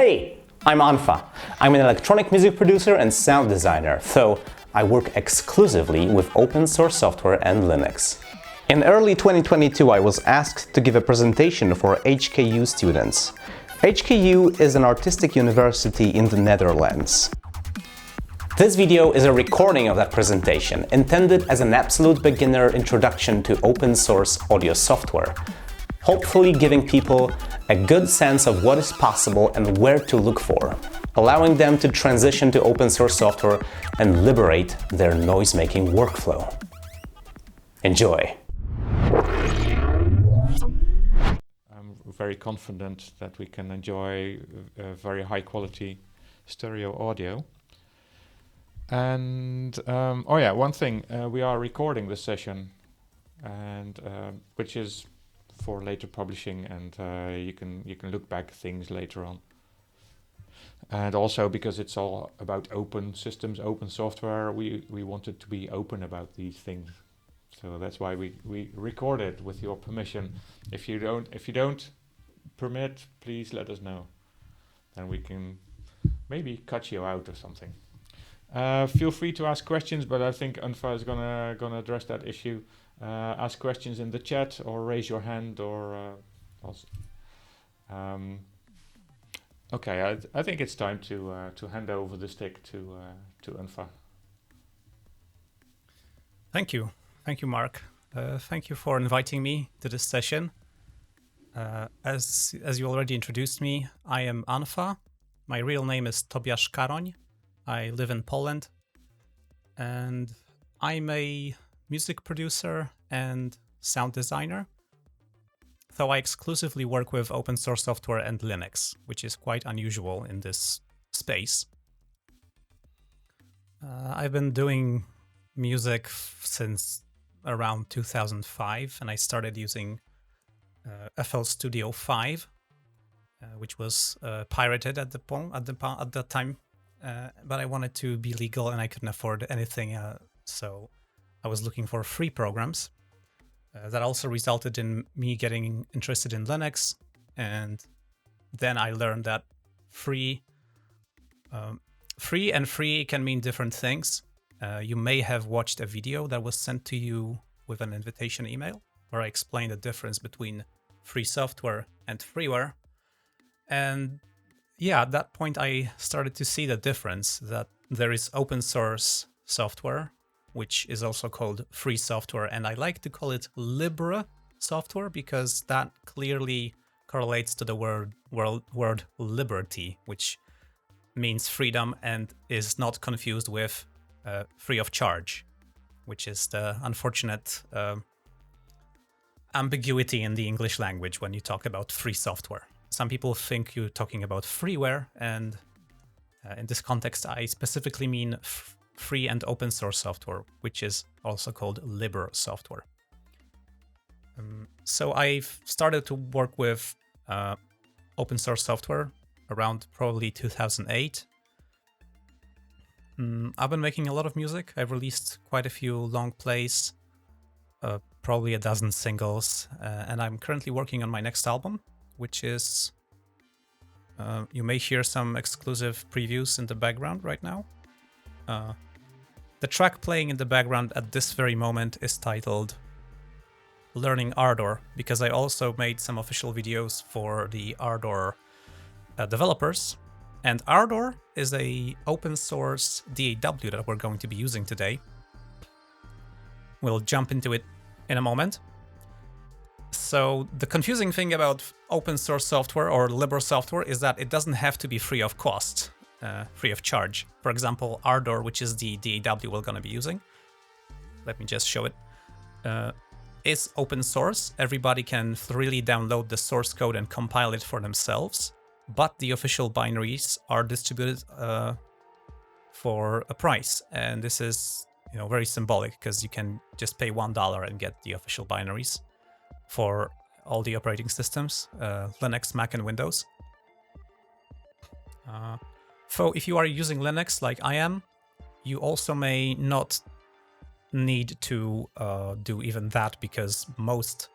Hey, I'm Unfa. I'm an electronic music producer and sound designer, so I work exclusively with open source software and Linux. In early 2022, I was asked to give a presentation for HKU students. HKU is an artistic university in the Netherlands. This video is a recording of that presentation, intended as an absolute beginner introduction to open source audio software, hopefully giving people a good sense of what is possible and where to look for, allowing them to transition to open source software and liberate their noise-making workflow. Enjoy! I'm very confident that we can enjoy very high quality stereo audio. And oh yeah, one thing, we are recording this session, and which is for later publishing, and you can look back things later on. And also because it's all about open systems, open software, we wanted to be open about these things. So that's why we record it with your permission. If you don't permit, please let us know. Then we can maybe cut you out or something. Feel free to ask questions, but I think unfa is gonna address that issue. Ask questions in the chat or raise your hand or also. Okay, I think it's time to hand over the stick to unfa. Thank you, Mark. Thank you for inviting me to this session. As you already introduced me, I am unfa. My real name is Tobiasz Karoń. I live in Poland, and I'm a music producer and sound designer. So I exclusively work with open source software and Linux, which is quite unusual in this space. I've been doing music since around 2005, and I started using FL Studio 5, which was pirated at that time. But I wanted to be legal and I couldn't afford anything, so I was looking for free programs. That also resulted in me getting interested in Linux, and then I learned that free and free can mean different things. You may have watched a video that was sent to you with an invitation email where I explained the difference between free software and freeware. And yeah, at that point I started to see the difference, that there is open source software, which is also called free software, and I like to call it Libre software because that clearly correlates to the word liberty, which means freedom and is not confused with free of charge, which is the unfortunate ambiguity in the English language when you talk about free software. Some people think you're talking about freeware, and in this context, I specifically mean free and open source software, which is also called Libre software. So I've started to work with open source software around probably 2008. I've been making a lot of music. I've released quite a few long plays, probably a dozen singles, and I'm currently working on my next album, which is, you may hear some exclusive previews in the background right now. The track playing in the background at this very moment is titled Learning Ardour, because I also made some official videos for the Ardour developers. And Ardour is a open source DAW that we're going to be using today. We'll jump into it in a moment. So the confusing thing about open source software or Libre software is that it doesn't have to be free of cost, free of charge. For example, Ardour, which is the DAW we're going to be using, let me just show it, is open source. Everybody can freely download the source code and compile it for themselves, but the official binaries are distributed for a price. And this is, very symbolic because you can just pay $1 and get the official binaries for all the operating systems, Linux, Mac, and Windows. So if you are using Linux like I am, you also may not need to do even that, because most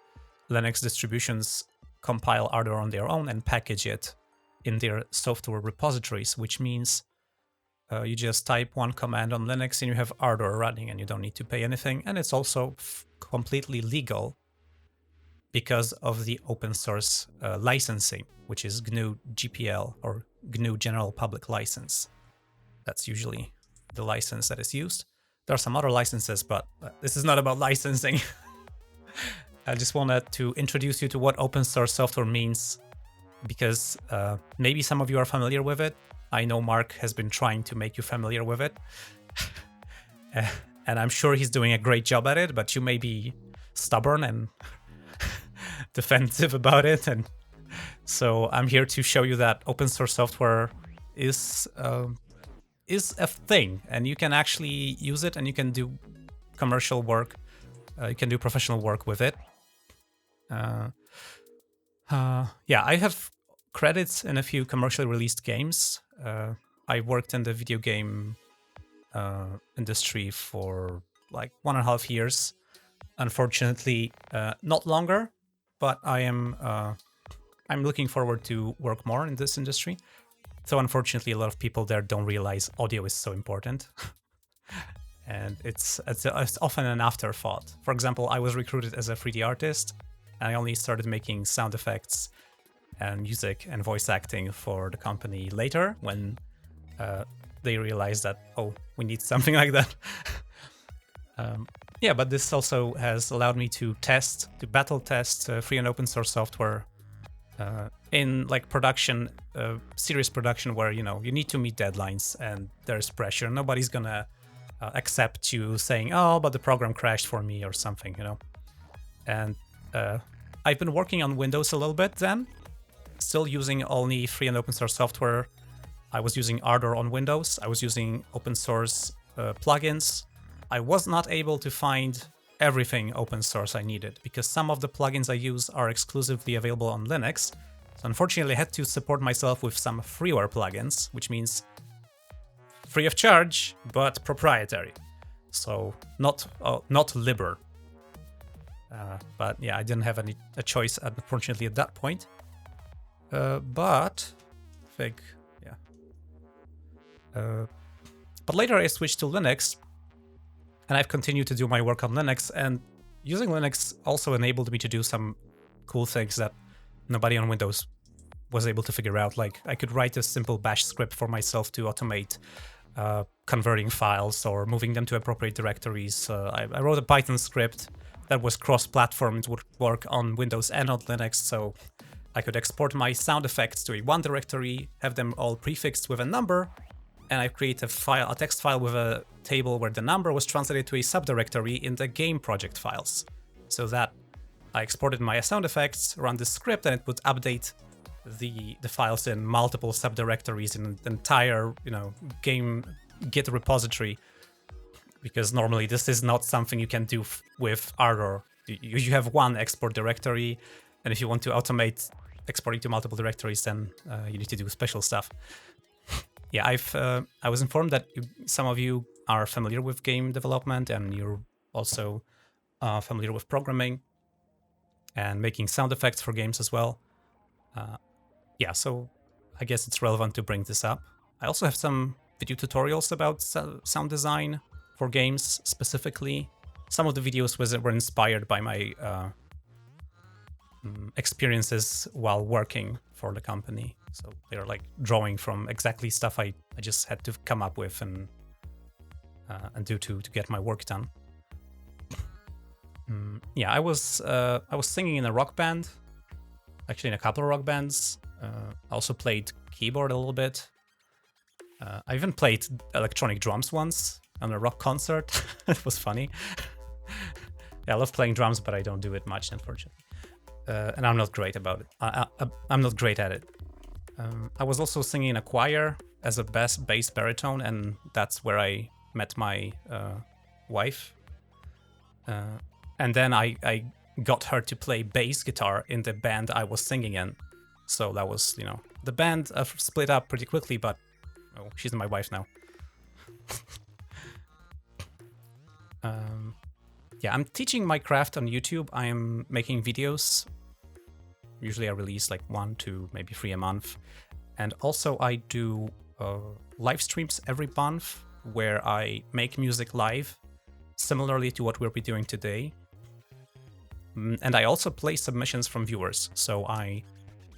Linux distributions compile Ardour on their own and package it in their software repositories, which means you just type one command on Linux and you have Ardour running and you don't need to pay anything. And it's also completely legal because of the open source licensing, which is GNU GPL or GNU General Public License. That's usually the license that is used. There are some other licenses, but this is not about licensing. I just wanted to introduce you to what open source software means, because maybe some of you are familiar with it. I know Marc has been trying to make you familiar with it. And I'm sure he's doing a great job at it, but you may be stubborn and defensive about it. And so I'm here to show you that open source software is a thing, and you can actually use it, and you can do commercial work. You can do professional work with it. Yeah, I have credits in a few commercially released games. I worked in the video game industry for like 1.5 years. Unfortunately, not longer, but I'm looking forward to work more in this industry. So unfortunately, a lot of people there don't realize audio is so important. And it's often an afterthought. For example, I was recruited as a 3D artist, and I only started making sound effects and music and voice acting for the company later, when they realized that, oh, we need something like that. Yeah, but this also has allowed me to battle test free and open source software in like production, serious production, where, you know, you need to meet deadlines and there's pressure. Nobody's gonna accept you saying, oh, but the program crashed for me or something, you know. And I've been working on Windows a little bit then, still using only free and open source software. I was using Ardour on Windows. I was using open source plugins. I was not able to find everything open source I needed, because some of the plugins I use are exclusively available on Linux. So unfortunately, I had to support myself with some freeware plugins, which means free of charge, but proprietary. So not Libre. But yeah, I didn't have a choice, unfortunately, at that point. But I think, yeah. But later I switched to Linux, and I've continued to do my work on Linux, and using Linux also enabled me to do some cool things that nobody on Windows was able to figure out. Like, I could write a simple bash script for myself to automate converting files or moving them to appropriate directories. I wrote a Python script that was cross-platform. It would work on Windows and on Linux, so I could export my sound effects to one directory, have them all prefixed with a number, and I create a text file with a table where the number was translated to a subdirectory in the game project files. So that I exported my sound effects, run the script, and it would update the files in multiple subdirectories in the entire, you know, game Git repository. Because normally this is not something you can do with Ardour. You have one export directory, and if you want to automate exporting to multiple directories, then you need to do special stuff. Yeah, I was informed that some of you are familiar with game development, and you're also familiar with programming and making sound effects for games as well. Yeah, so I guess it's relevant to bring this up. I also have some video tutorials about sound design for games specifically. Some of the videos were inspired by my experiences while working for the company. So they're like drawing from exactly stuff I just had to come up with and do to get my work done. Yeah, I was singing in a rock band, actually in a couple of rock bands. I also played keyboard a little bit. I even played electronic drums once on a rock concert. It was funny. Yeah, I love playing drums, but I don't do it much, unfortunately. And I'm not great about it. I'm not great at it. I was also singing in a choir as a bass baritone, and that's where I met my wife. And then I got her to play bass guitar in the band I was singing in. So that was, you know, the band split up pretty quickly, but oh, she's my wife now. Yeah, I'm teaching my craft on YouTube. I am making videos. Usually I release like 1, 2, maybe 3 a month. And also I do live streams every month where I make music live, similarly to what we'll be doing today. And I also play submissions from viewers. So I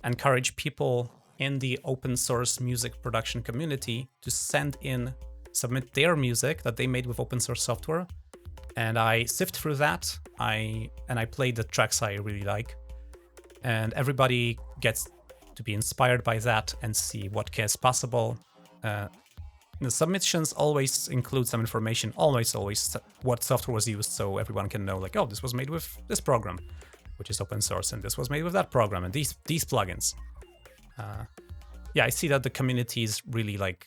encourage people in the open source music production community to submit their music that they made with open source software. And I sift through that. I play the tracks I really like. And everybody gets to be inspired by that and see what is possible. The submissions always include some information, always what software was used, so everyone can know, like, oh, this was made with this program, which is open source, and this was made with that program, and these plugins. Yeah, I see that the community is really like,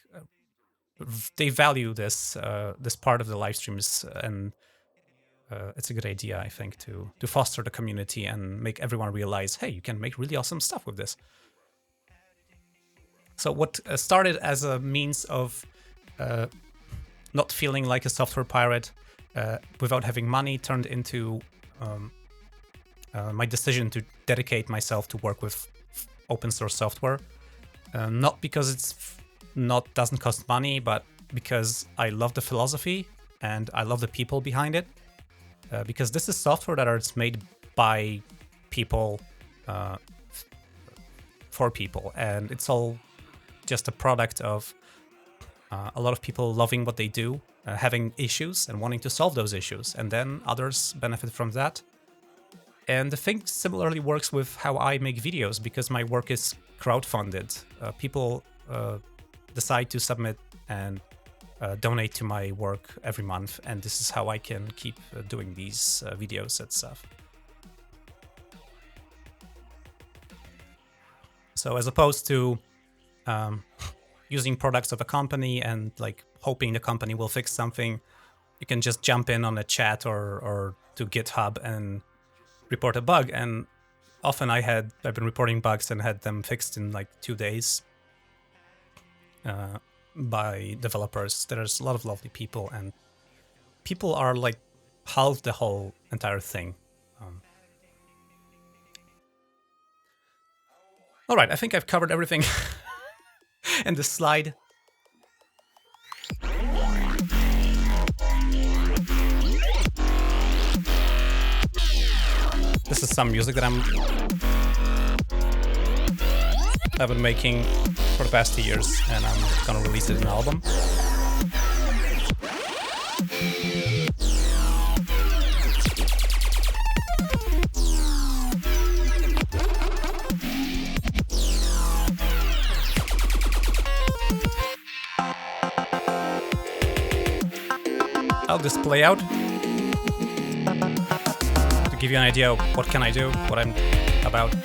they value this part of the live streams, and it's a good idea, I think, to foster the community and make everyone realize, hey, you can make really awesome stuff with this. So what started as a means of not feeling like a software pirate without having money turned into my decision to dedicate myself to work with open source software. Not because doesn't cost money, but because I love the philosophy and I love the people behind it. Because this is software that is made by people for people, and it's all just a product of a lot of people loving what they do, having issues and wanting to solve those issues, and then others benefit from that. And the thing similarly works with how I make videos, because my work is crowdfunded. People decide to submit and donate to my work every month, and this is how I can keep doing these videos and stuff. So as opposed to using products of a company and like hoping the company will fix something, you can just jump in on a chat or to GitHub and report a bug. And often I've been reporting bugs and had them fixed in like 2 days by developers. There's a lot of lovely people, and people are like half the whole entire thing. All right, I think I've covered everything in this slide. This is some music that I've been making for the past 2 years, and I'm gonna release it in an album. I'll display out to give you an idea of what can I do, what I'm about.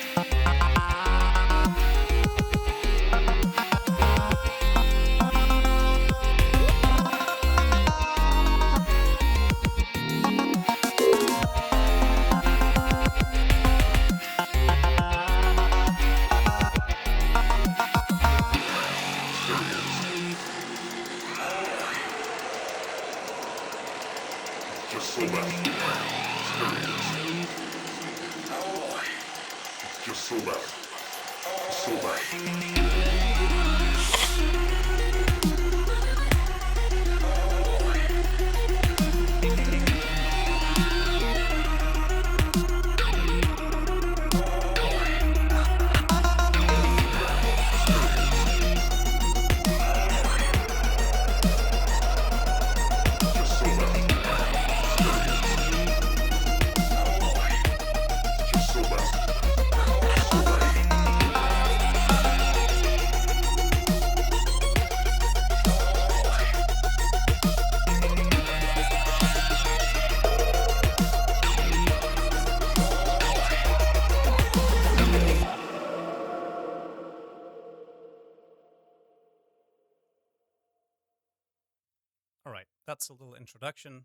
All right, that's a little introduction.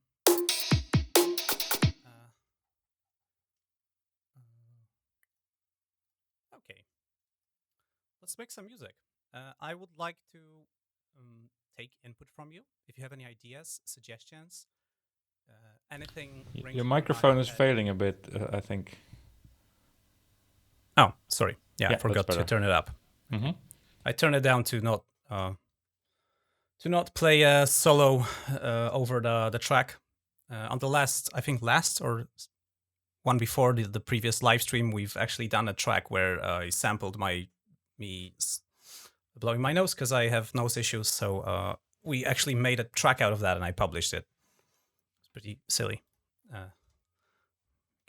Okay, let's make some music. I would like to take input from you. If you have any ideas, suggestions, anything. Your microphone is failing a bit, I think. Oh, sorry. Yeah, I forgot to turn it up. Mm-hmm. I turned it down to not play a solo over the track. On the last, I think last or one before the previous live stream, we've actually done a track where I sampled me blowing my nose because I have nose issues. So we actually made a track out of that and I published it. It's pretty silly.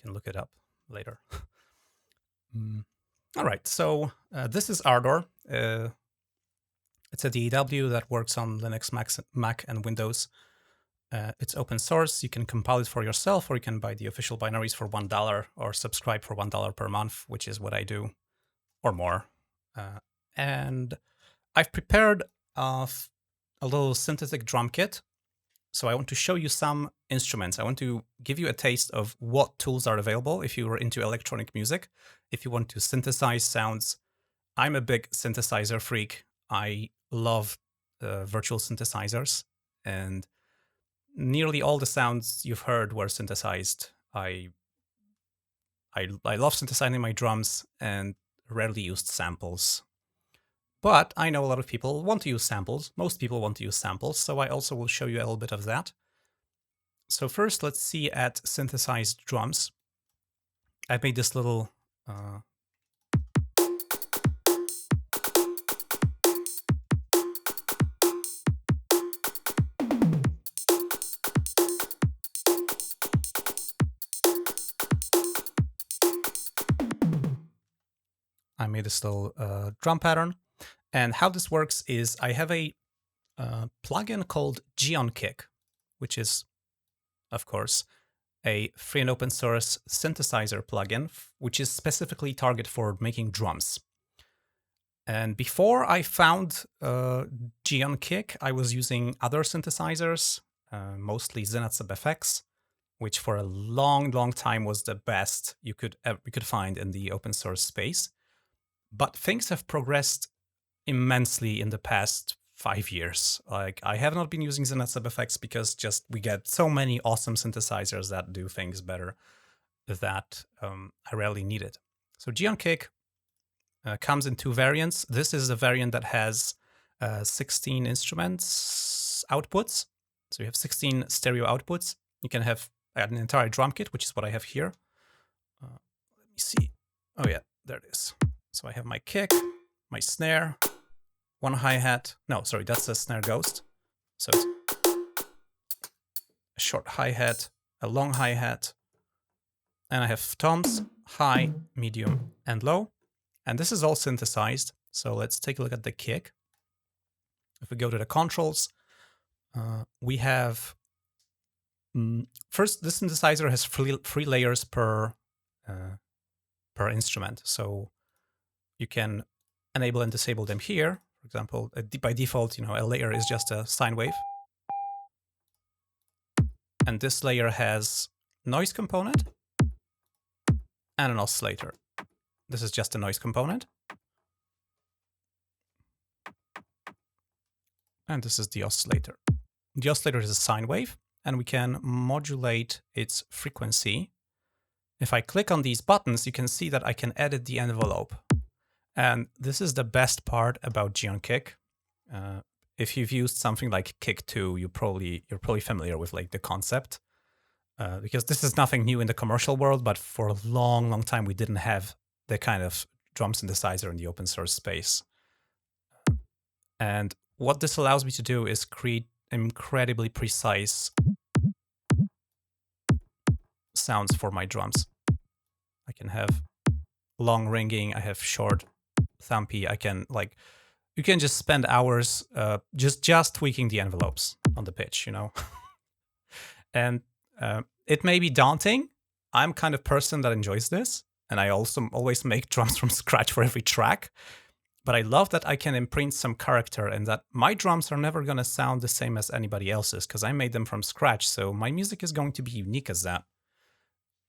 Can look it up later. All right, so this is Ardour. It's a DAW that works on Linux, Mac, and Windows. It's open source. You can compile it for yourself, or you can buy the official binaries for $1 or subscribe for $1 per month, which is what I do, or more. And I've prepared a little synthetic drum kit. So I want to show you some instruments. I want to give you a taste of what tools are available if you are into electronic music. If you want to synthesize sounds, I'm a big synthesizer freak. I love virtual synthesizers, and nearly all the sounds you've heard were synthesized. I love synthesizing my drums and rarely used samples. But I know a lot of people want to use samples. Most people want to use samples, so I also will show you a little bit of that. So first, let's see at synthesized drums. I made this little drum pattern. And how this works is I have a plugin called Geonkick, which is, of course, a free and open source synthesizer plugin, which is specifically targeted for making drums. And before I found Geonkick, I was using other synthesizers, mostly Zenat FX, which for a long, long time was the best you could find in the open source space. But things have progressed immensely in the past 5 years. Like, I have not been using Zenat FX because just we get so many awesome synthesizers that do things better that I rarely need it. So Geonkick comes in 2 variants. This is a variant that has 16 instruments outputs. So you have 16 stereo outputs. You can have an entire drum kit, which is what I have here. Let me see. Oh yeah, there it is. So I have my kick, my snare, 1 hi-hat. No, sorry, that's a snare ghost. So it's a short hi-hat, a long hi-hat, and I have toms, high, medium, and low. And this is all synthesized. So let's take a look at the kick. If we go to the controls, we have first, this synthesizer has 3 layers per instrument. So you can enable and disable them here. For example, by default, a layer is just a sine wave. And this layer has noise component and an oscillator. This is just a noise component. And this is the oscillator. The oscillator is a sine wave, and we can modulate its frequency. If I click on these buttons, you can see that I can edit the envelope. And this is the best part about Geonkick. If you've used something like Kick 2, you're probably familiar with like the concept, because this is nothing new in the commercial world. But for a long, long time, we didn't have the kind of drum synthesizer in the open source space. And what this allows me to do is create incredibly precise sounds for my drums. I can have long ringing. I have short thumpy. I can you can just spend hours just tweaking the envelopes on the pitch, And it may be daunting. I'm kind of person that enjoys this, and I also always make drums from scratch for every track. But I love that I can imprint some character, and that my drums are never going to sound the same as anybody else's because I made them from scratch. So my music is going to be unique as that.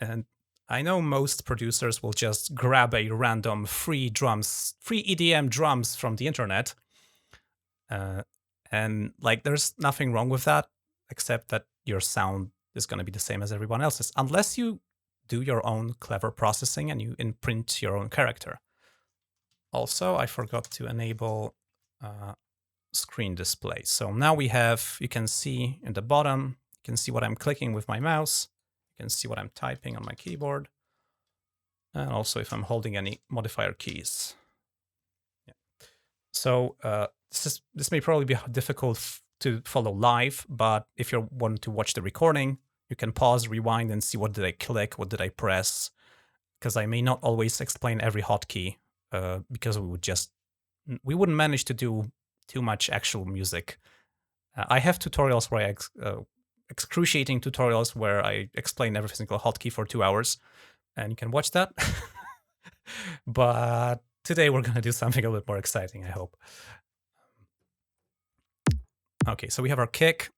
And I know most producers will just grab a random free EDM drums from the internet. And there's nothing wrong with that, except that your sound is going to be the same as everyone else's, unless you do your own clever processing and you imprint your own character. Also, I forgot to enable screen display. So now we have, you can see in the bottom, you can see what I'm clicking with my mouse. You can see what I'm typing on my keyboard. And also if I'm holding any modifier keys. Yeah. So this may probably be difficult to follow live, but if you want to watch the recording, you can pause, rewind, and see what did I click, what did I press, because I may not always explain every hotkey, because we wouldn't manage to do too much actual music. I have tutorials where excruciating tutorials where I explain every single hotkey for 2 hours, and you can watch that. But today we're going to do something a little bit more exciting, I hope. Okay, so we have our kick.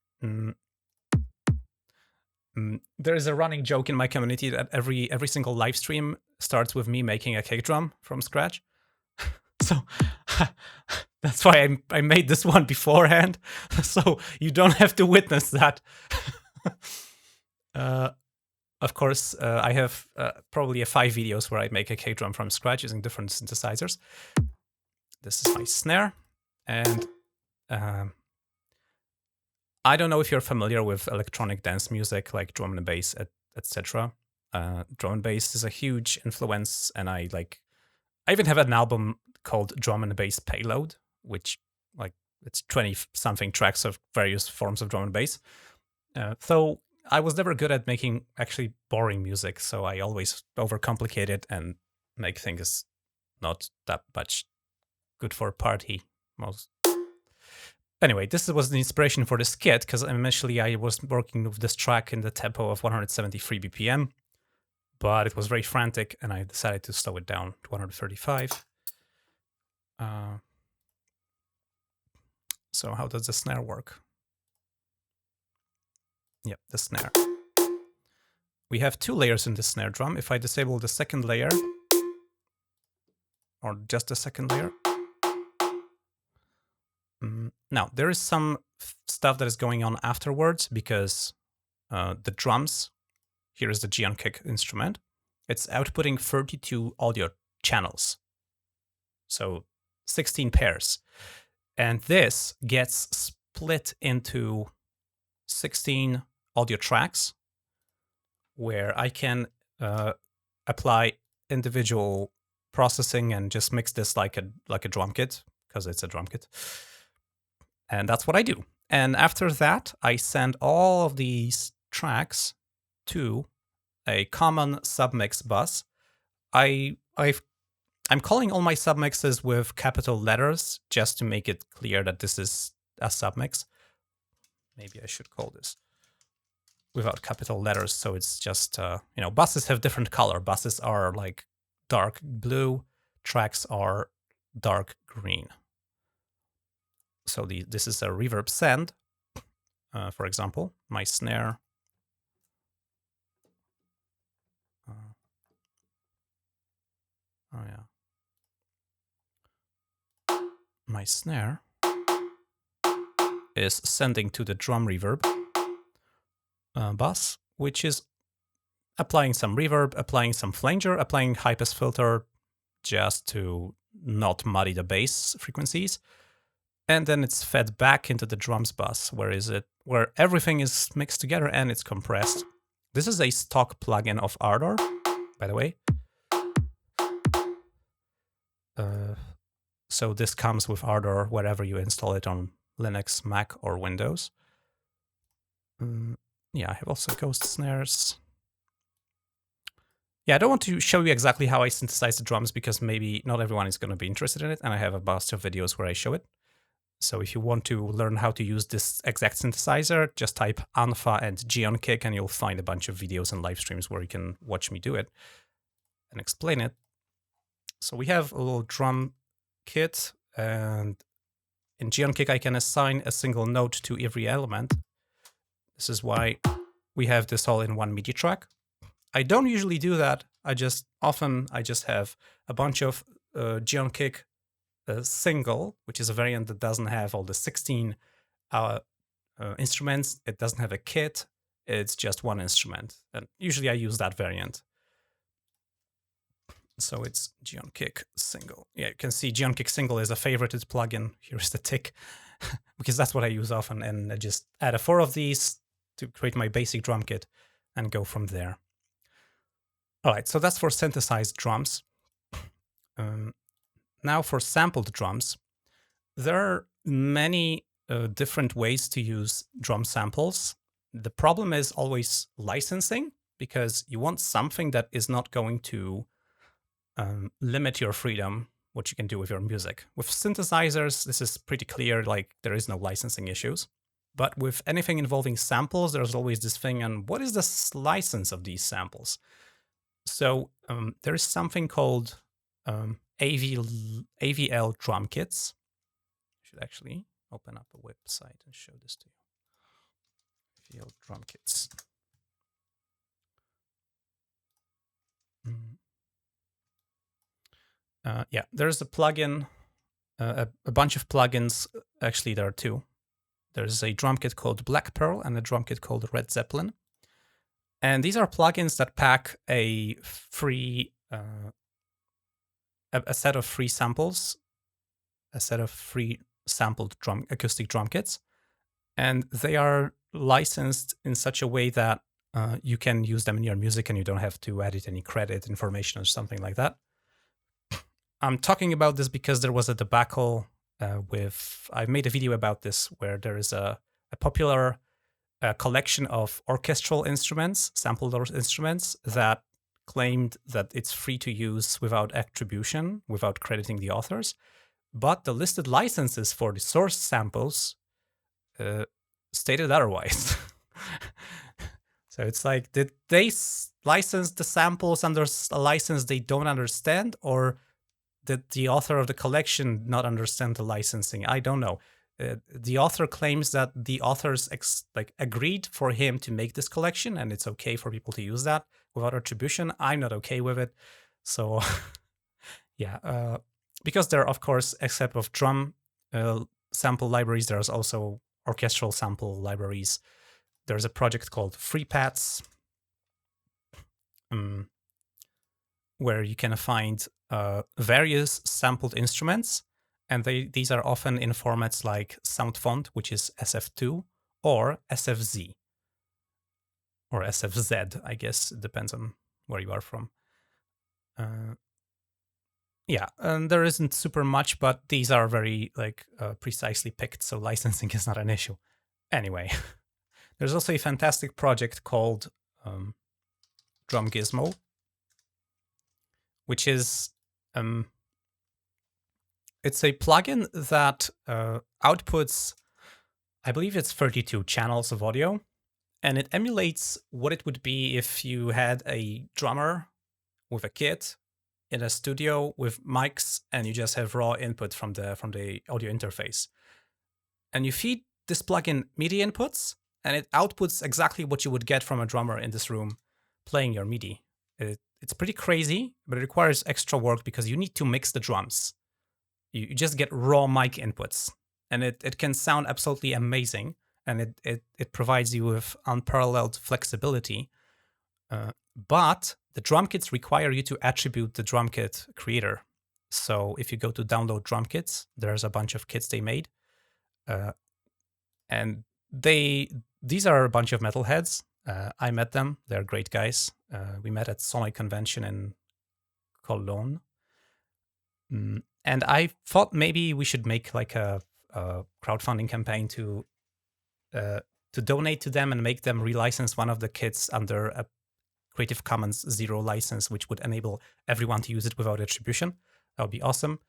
There is a running joke in my community that every single live stream starts with me making a kick drum from scratch. So that's why I made this one beforehand, so you don't have to witness that. Of course, I have probably 5 videos where I make a kick drum from scratch using different synthesizers. This is my snare, and I don't know if you're familiar with electronic dance music like drum and bass, etc. Drum and bass is a huge influence, and I even have an album called Drum and Bass Payload, which it's 20-something tracks of various forms of drum and bass. So I was never good at making actually boring music, so I always overcomplicate it and make things not that much good for party most. Anyway, this was the inspiration for this kit, because initially I was working with this track in the tempo of 173 BPM, but it was very frantic, and I decided to slow it down to 135. So how does the snare work? Yep, the snare. We have 2 layers in the snare drum. If I disable the second layer, or just the second layer. Now, there is some stuff that is going on afterwards, because the drums, here is the Geonkick instrument, it's outputting 32 audio channels. So 16 pairs. And this gets split into 16 audio tracks where I can apply individual processing and just mix this like a drum kit, because it's a drum kit. And that's what I do. And after that, I send all of these tracks to a common submix bus. I'm calling all my submixes with capital letters just to make it clear that this is a submix. Maybe I should call this without capital letters, so it's just, buses have different color. Buses are like dark blue, tracks are dark green. So this is a reverb send, for example, my snare. My snare is sending to the drum reverb bus, which is applying some reverb, applying some flanger, applying high-pass filter just to not muddy the bass frequencies. And then it's fed back into the drums bus, where everything is mixed together and it's compressed. This is a stock plugin of Ardour, by the way. So this comes with Ardour wherever you install it on Linux, Mac, or Windows. Yeah, I have also ghost snares. Yeah, I don't want to show you exactly how I synthesize the drums, because maybe not everyone is going to be interested in it, and I have a bunch of videos where I show it. So if you want to learn how to use this exact synthesizer, just type unfa and Geonkick, and you'll find a bunch of videos and live streams where you can watch me do it and explain it. So we have a little drum kit, and in Geonkick I can assign a single note to every element. This is why we have this all in one MIDI track. I don't usually do that. I just have a bunch of Geonkick single, which is a variant that doesn't have all the 16 instruments. It doesn't have a kit. It's just one instrument. And usually I use that variant. So it's Geonkick single. Yeah, you can see Geonkick single is a favorited plugin. Here's the tick, because that's what I use often. And I just add 4 of these to create my basic drum kit and go from there. All right, so that's for synthesized drums. Now for sampled drums, there are many different ways to use drum samples. The problem is always licensing, because you want something that is not going to limit your freedom, what you can do with your music. With synthesizers, this is pretty clear, like there is no licensing issues. But with anything involving samples, there's always this thing on what is the license of these samples. So there is something called AVL Drumkits. I should actually open up a website and show this to you. AVL Drumkits. Yeah, there's a plugin, a bunch of plugins. Actually, there are 2. There's a drum kit called Black Pearl and a drum kit called Red Zeppelin. And these are plugins that pack a free, a set of free samples, a set of free sampled acoustic drum kits. And they are licensed in such a way that you can use them in your music and you don't have to edit any credit information or something like that. I'm talking about this because there was a debacle I made a video about this, where there is a popular collection of orchestral instruments, sampled instruments, that claimed that it's free to use without attribution, without crediting the authors. But the listed licenses for the source samples stated otherwise. So it's like, did they license the samples under a license they don't understand, or did the author of the collection not understand the licensing? I don't know. The author claims that the authors agreed for him to make this collection, and it's okay for people to use that without attribution. I'm not okay with it. So yeah, because there are, of course, except of drum sample libraries, there's also orchestral sample libraries. There's a project called FreePats, where you can find various sampled instruments, and these are often in formats like SoundFont, which is SF2, or SFZ, or SFZ, I guess. It depends on where you are from. Yeah, and there isn't super much, but these are very precisely picked, so licensing is not an issue. Anyway, there's also a fantastic project called Drum Gizmo, which is it's a plugin that outputs, I believe it's 32 channels of audio, and it emulates what it would be if you had a drummer with a kit in a studio with mics, and you just have raw input from the audio interface. And you feed this plugin MIDI inputs, and it outputs exactly what you would get from a drummer in this room playing your MIDI. It's pretty crazy, but it requires extra work because you need to mix the drums. You just get raw mic inputs, and it can sound absolutely amazing, and it provides you with unparalleled flexibility. But the drum kits require you to attribute the drum kit creator. So if you go to download drum kits, there's a bunch of kits they made, and these are a bunch of metalheads. I met them; they're great guys. We met at Sonic Convention in Cologne. And I thought maybe we should make like a crowdfunding campaign to donate to them and make them relicense one of the kits under a Creative Commons 0 license, which would enable everyone to use it without attribution. That would be awesome.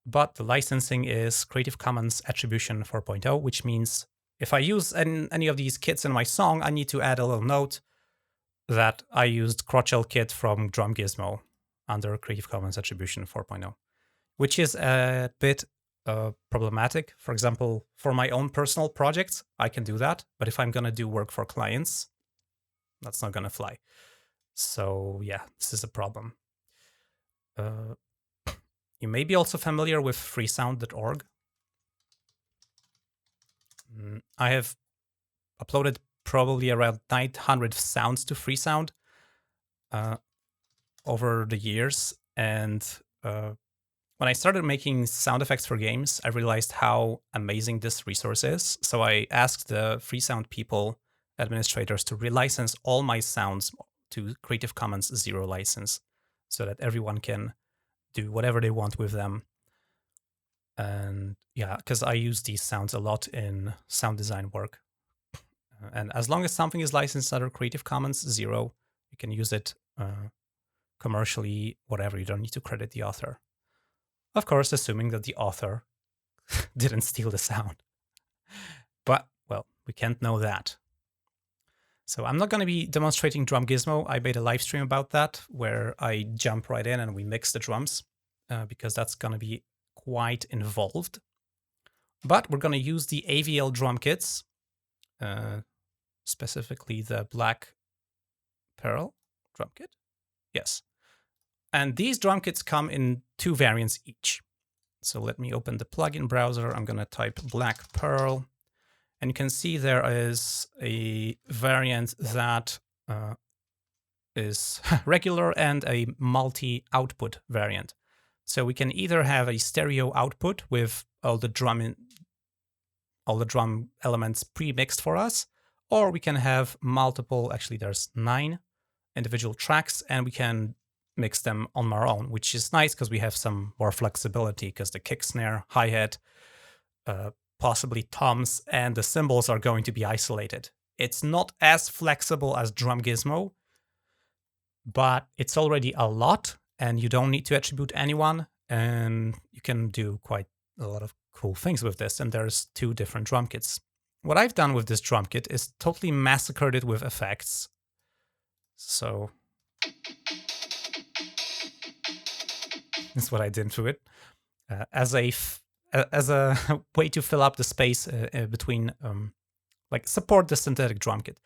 But the licensing is Creative Commons Attribution 4.0, which means if I use any of these kits in my song, I need to add a little note that I used Crotchel kit from Drum Gizmo under Creative Commons Attribution 4.0. Which is a bit problematic. For example, for my own personal projects, I can do that. But if I'm going to do work for clients, that's not going to fly. So yeah, this is a problem. You may be also familiar with freesound.org. I have uploaded probably around 900 sounds to freesound over the years. And when I started making sound effects for games, I realized how amazing this resource is. So I asked the Freesound people, administrators, to relicense all my sounds to Creative Commons 0 license so that everyone can do whatever they want with them. And yeah, because I use these sounds a lot in sound design work. And as long as something is licensed under Creative Commons 0, you can use it commercially, whatever. You don't need to credit the author. Of course, assuming that the author didn't steal the sound. But, well, we can't know that. So I'm not going to be demonstrating Drum Gizmo. I made a live stream about that where I jump right in and we mix the drums because that's going to be quite involved. But we're going to use the AVL Drumkits, specifically the Black Pearl drum kit. Yes. And these drum kits come in 2 variants each. So let me open the plugin browser. I'm going to type Black Pearl. And you can see there is a variant that is regular and a multi-output variant. So we can either have a stereo output with all the drum elements pre-mixed for us, or we can have multiple, actually there's 9 individual tracks, and we can mix them on our own, which is nice because we have some more flexibility because the kick, snare, hi-hat, possibly toms, and the cymbals are going to be isolated. It's not as flexible as Drum Gizmo, but it's already a lot, and you don't need to attribute anyone, and you can do quite a lot of cool things with this, and there's 2 different drum kits. What I've done with this drum kit is totally massacred it with effects. So that's what I did to it as a way to fill up the space between, like support the synthetic drum kit.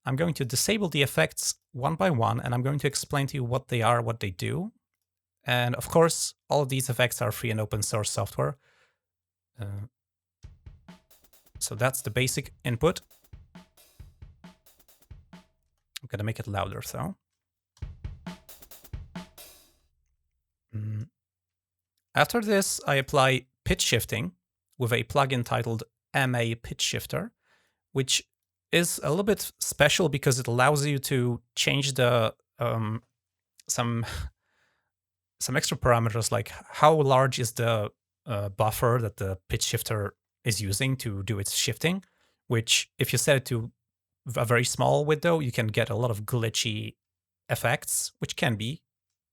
I'm going to disable the effects one by one, and I'm going to explain to you what they are, what they do. And of course, all of these effects are free and open source software. So that's the basic input. I'm going to make it louder, though. After this, I apply pitch shifting with a plugin titled MA Pitch Shifter, which is a little bit special because it allows you to change the some extra parameters, like how large is the buffer that the pitch shifter is using to do its shifting, which if you set it to a very small window, you can get a lot of glitchy effects, which can be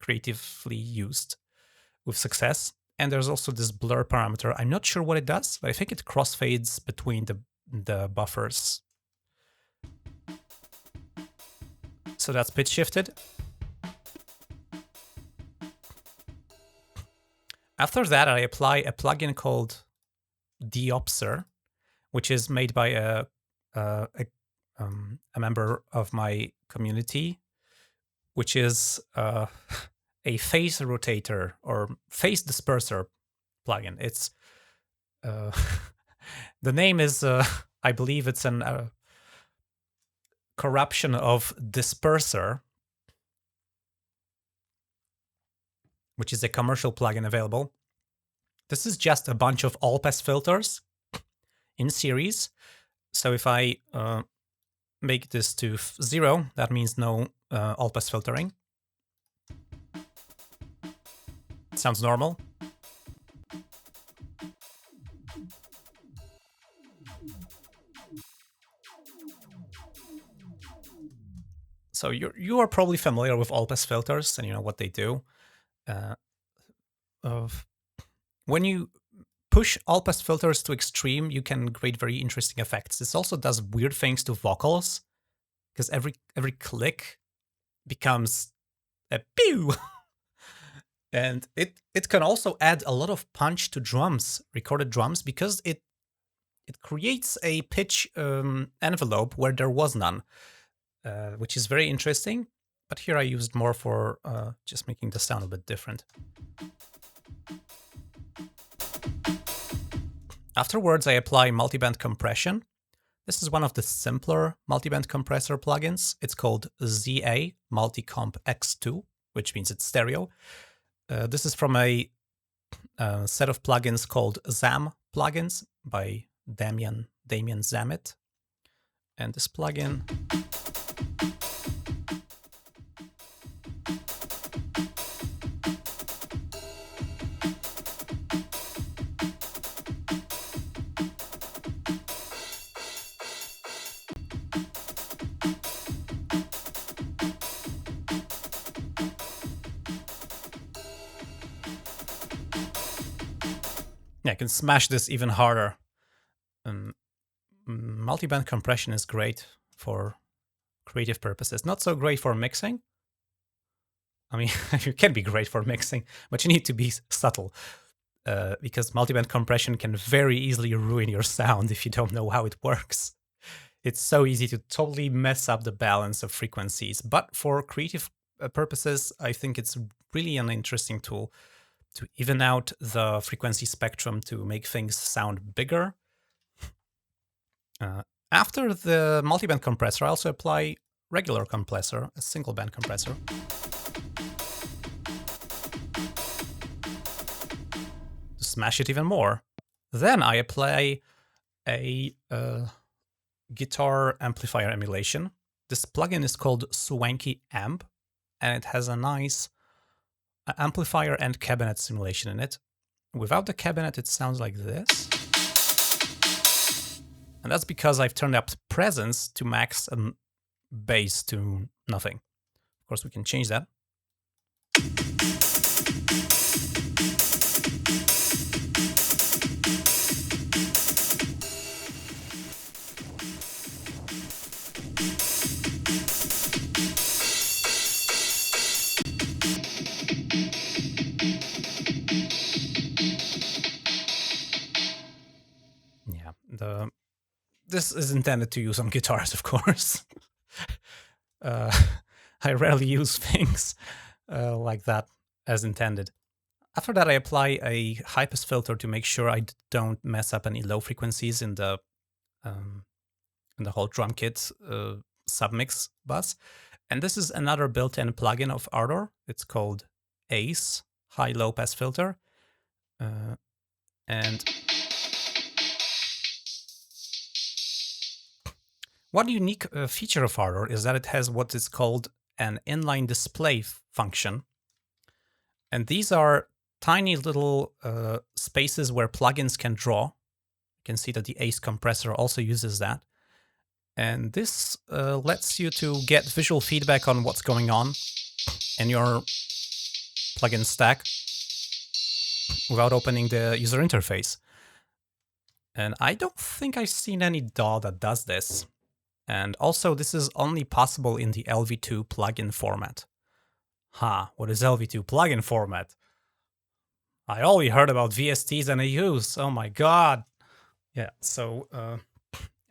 creatively used with success. And there's also this blur parameter. I'm not sure what it does, but I think it crossfades between the buffers. So that's pitch shifted. After that, I apply a plugin called Deopser, which is made by a member of my community, which is a phase rotator or phase disperser plugin. It's the name is I believe it's an corruption of disperser, which is a commercial plugin available. This is just a bunch of all-pass filters in series. So if I make this to 0, that means no all-pass filtering. Sounds normal. So you are probably familiar with all-pass filters and you know what they do. When you push all-pass filters to extreme, you can create very interesting effects. This also does weird things to vocals, because every click becomes a pew. And it can also add a lot of punch to drums, recorded drums, because it creates a pitch envelope where there was none, which is very interesting. But here I used more for just making the sound a bit different. Afterwards, I apply multiband compression. This is one of the simpler multiband compressor plugins. It's called ZA Multicomp X2, which means it's stereo. This is from a set of plugins called ZAM plugins by Damien Zammit. And this plugin I can smash this even harder. Multiband compression is great for creative purposes, not so great for mixing. I mean, it can be great for mixing, but you need to be subtle because multiband compression can very easily ruin your sound if you don't know how it works. It's so easy to totally mess up the balance of frequencies, but for creative purposes, I think it's really an interesting tool to even out the frequency spectrum to make things sound bigger. After the multiband compressor, I also apply regular compressor, a single band compressor. To smash it even more. Then I apply a guitar amplifier emulation. This plugin is called Swanky Amp, and it has a nice amplifier and cabinet simulation in it. Without the cabinet, it sounds like this. And that's because I've turned up presence to max and bass to nothing. Of course, we can change that. This is intended to use on guitars, of course. I rarely use things like that as intended. After that, I apply a high-pass filter to make sure I don't mess up any low frequencies in the whole drum kit submix bus. And this is another built-in plugin of Ardour. It's called ACE, High-Low Pass Filter. And one unique feature of Ardour is that it has what is called an inline display function. And these are tiny little spaces where plugins can draw. You can see that the ACE compressor also uses that. And this lets you to get visual feedback on what's going on in your plugin stack without opening the user interface. And I don't think I've seen any DAW that does this. And also, this is only possible in the LV2 plugin format. What is LV2 plugin format? I only heard about VSTs and AUs. Oh my god. Yeah, so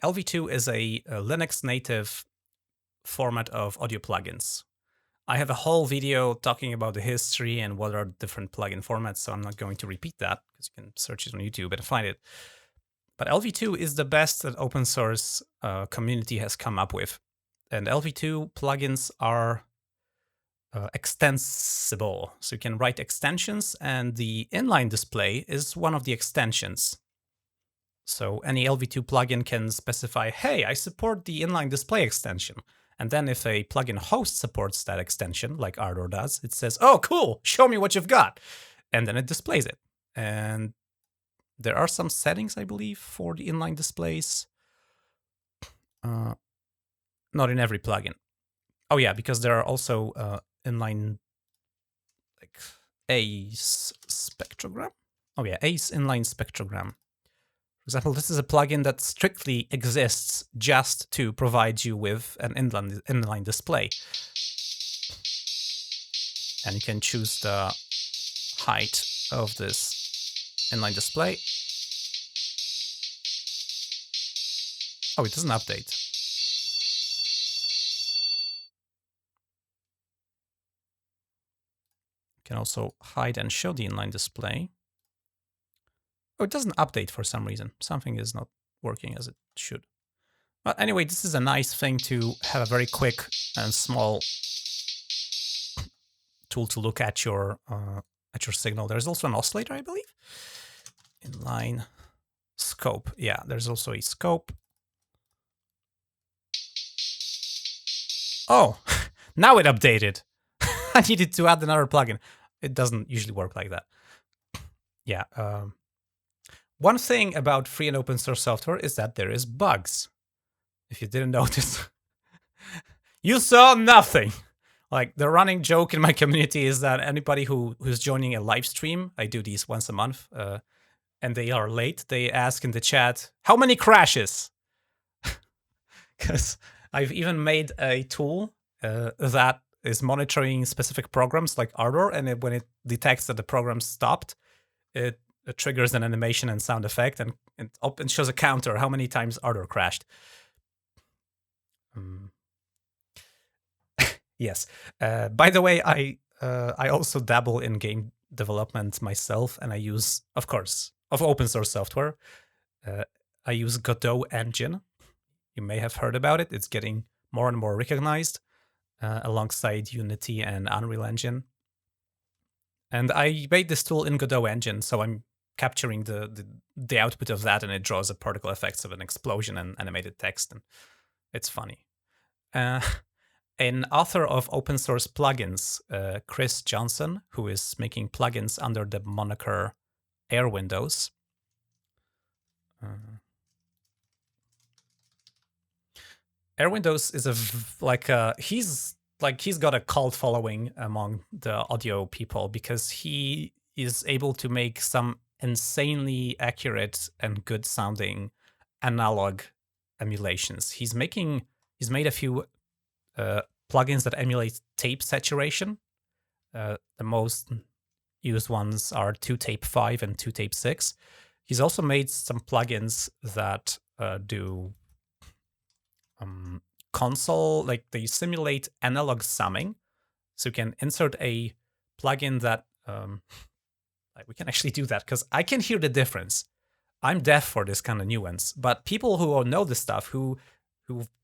LV2 is a Linux native format of audio plugins. I have a whole video talking about the history and what are different plugin formats, so I'm not going to repeat that because you can search it on YouTube and find it. But LV2 is the best that open source community has come up with. And LV2 plugins are extensible. So you can write extensions, and the inline display is one of the extensions. So any LV2 plugin can specify, hey, I support the inline display extension. And then if a plugin host supports that extension, like Ardour does, it says, oh, cool, show me what you've got. And then it displays it. And there are some settings, I believe, for the inline displays. Not in every plugin. Oh yeah, because there are also inline, like ACE spectrogram. Oh yeah, ACE inline spectrogram. For example, this is a plugin that strictly exists just to provide you with an inline display. And you can choose the height of this inline display. Oh, it doesn't update. You can also hide and show the inline display. Oh, it doesn't update for some reason. Something is not working as it should. But anyway, this is a nice thing to have a very quick and small tool to look at your at your signal. There's also an oscillator, I believe. Inline scope. Yeah, there's also a scope. Oh, now it updated. I needed to add another plugin. It doesn't usually work like that. Yeah. One thing about free and open source software is that there is bugs. If you didn't notice, you saw nothing. Like, the running joke in my community is that anybody who's joining a live stream, I do these once a month, and they are late, they ask in the chat, how many crashes? Because I've even made a tool that is monitoring specific programs like Ardour, and when it detects that the program stopped, it triggers an animation and sound effect, and it shows a counter how many times Ardour crashed. Yes. By the way, I also dabble in game development myself, and I use, of course, of open source software. I use Godot engine. You may have heard about it. It's getting more and more recognized alongside Unity and Unreal Engine. And I made this tool in Godot engine, so I'm capturing the output of that, and it draws the particle effects of an explosion and animated text, and it's funny. An author of open source plugins, Chris Johnson, who is making plugins under the moniker Air Windows. Air Windows is he's got a cult following among the audio people because he is able to make some insanely accurate and good sounding analog emulations. He's made a few plugins that emulate tape saturation. The most used ones are 2Tape5 and 2Tape6. He's also made some plugins that do console, like they simulate analog summing. So you can insert a plugin that, we can actually do that because I can hear the difference. I'm deaf for this kind of nuance, but people who know this stuff, who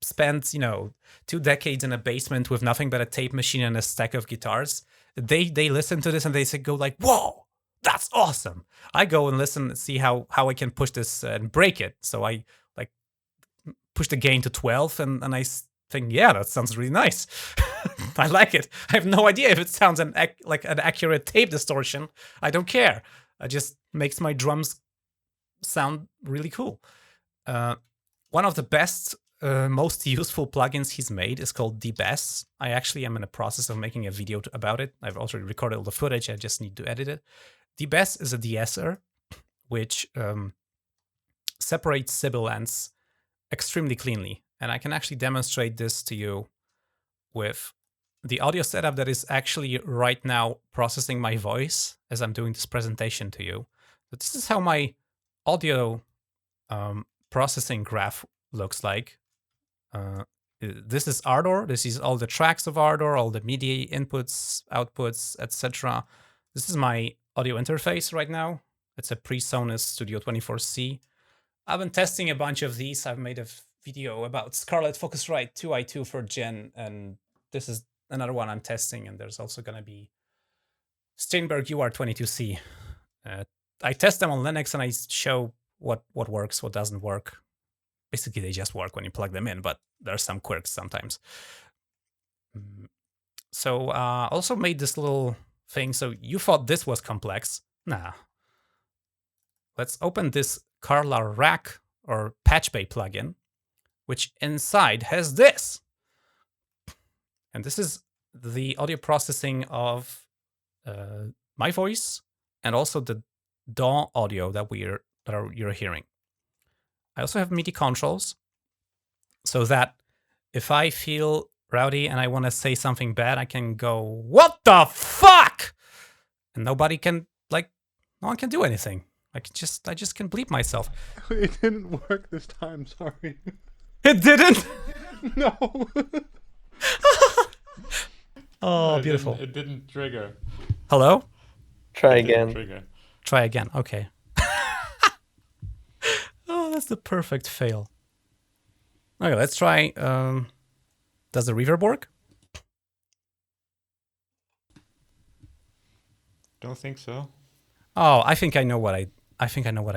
spent 2 decades in a basement with nothing but a tape machine and a stack of guitars, they listen to this and they go like, whoa, that's awesome. I go and listen and see how I can push this and break it. So I like push the gain to 12 and I think, yeah, that sounds really nice. I like it. I have no idea if it sounds like an accurate tape distortion. I don't care. It just makes my drums sound really cool. One of the best, most useful plugins he's made is called dBass. I actually am in the process of making a video about it. I've already recorded all the footage. I just need to edit it. dBass is a de-esser, which separates sibilants extremely cleanly. And I can actually demonstrate this to you with the audio setup that is actually right now processing my voice as I'm doing this presentation to you. But this is how my audio processing graph looks like. This is Ardour. This is all the tracks of Ardour, all the MIDI inputs, outputs, etc. This is my audio interface right now. It's a PreSonus Studio 24C. I've been testing a bunch of these. I've made a video about Scarlett Focusrite 2i2 for Gen, and this is another one I'm testing, and there's also going to be Steinberg UR22C. I test them on Linux, and I show what works, what doesn't work. Basically, they just work when you plug them in, but there's some quirks sometimes. So also made this little thing. So you thought this was complex. Nah. Let's open this Carla rack or patch bay plugin, which inside has this. And this is the audio processing of my voice and also the DAW audio that you're hearing. I also have MIDI controls so that if I feel rowdy and I want to say something bad, I can go, "What the fuck?" And no one can do anything. I just can bleep myself. It didn't work this time, sorry. It didn't? No. Oh, beautiful. It didn't trigger. Hello? Try again. Trigger. Try again. Okay. Oh, that's the perfect fail. Okay, let's try. Does the reverb work? Don't think so. Oh, I think I know what I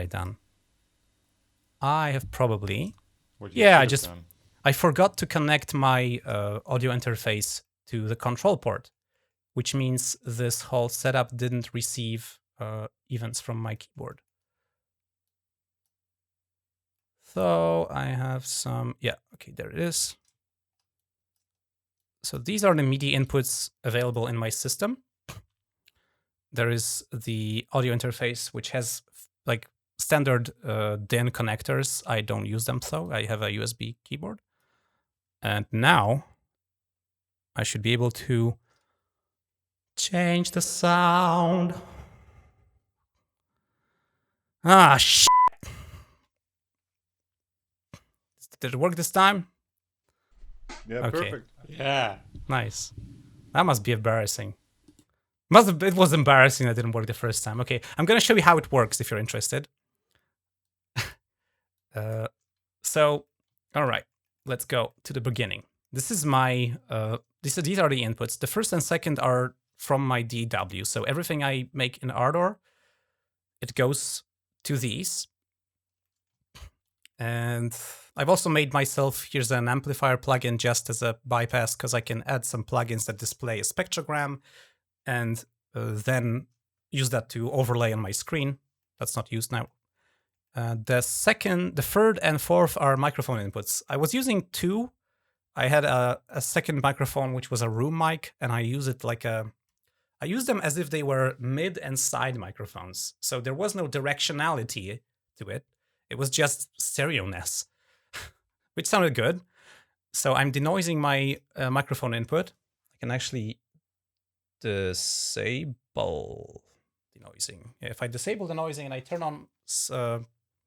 done. I have probably What you yeah, should have done. I forgot to connect my audio interface to the control port, which means this whole setup didn't receive events from my keyboard. So I have some, yeah, okay, there it is. So these are the MIDI inputs available in my system. There is the audio interface, which has like standard DIN connectors. I don't use them, so I have a USB keyboard. And now I should be able to change the sound. Ah, shit. Did it work this time? Yeah, Okay. perfect. Yeah. Nice. That must be embarrassing. It was embarrassing that didn't work the first time. Okay, I'm gonna show you how it works if you're interested. So, all right, let's go to the beginning. This is my, these are the inputs. The first and second are from my DAW. So everything I make in Ardour, it goes to these. And I've also made myself, here's an amplifier plugin just as a bypass, because I can add some plugins that display a spectrogram and then use that to overlay on my screen. That's not used now. The third and fourth are microphone inputs. I was using two. I had a second microphone, which was a room mic, and I use it like I used them as if they were mid and side microphones. So there was no directionality to it. It was just stereo-ness, which sounded good. So I'm denoising my microphone input. I can actually disable denoising. If I disable denoising and I turn on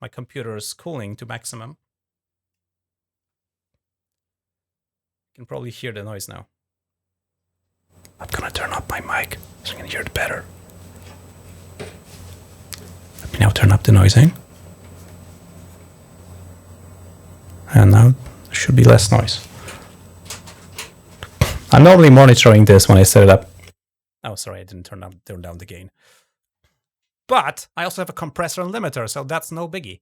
my computer's cooling to maximum, you can probably hear the noise now. I'm gonna turn up my mic so you can hear it better. Let me now turn up denoising. And now there should be less noise. I'm normally monitoring this when I set it up. Oh, sorry, I didn't turn down the gain. But I also have a compressor and limiter, so that's no biggie.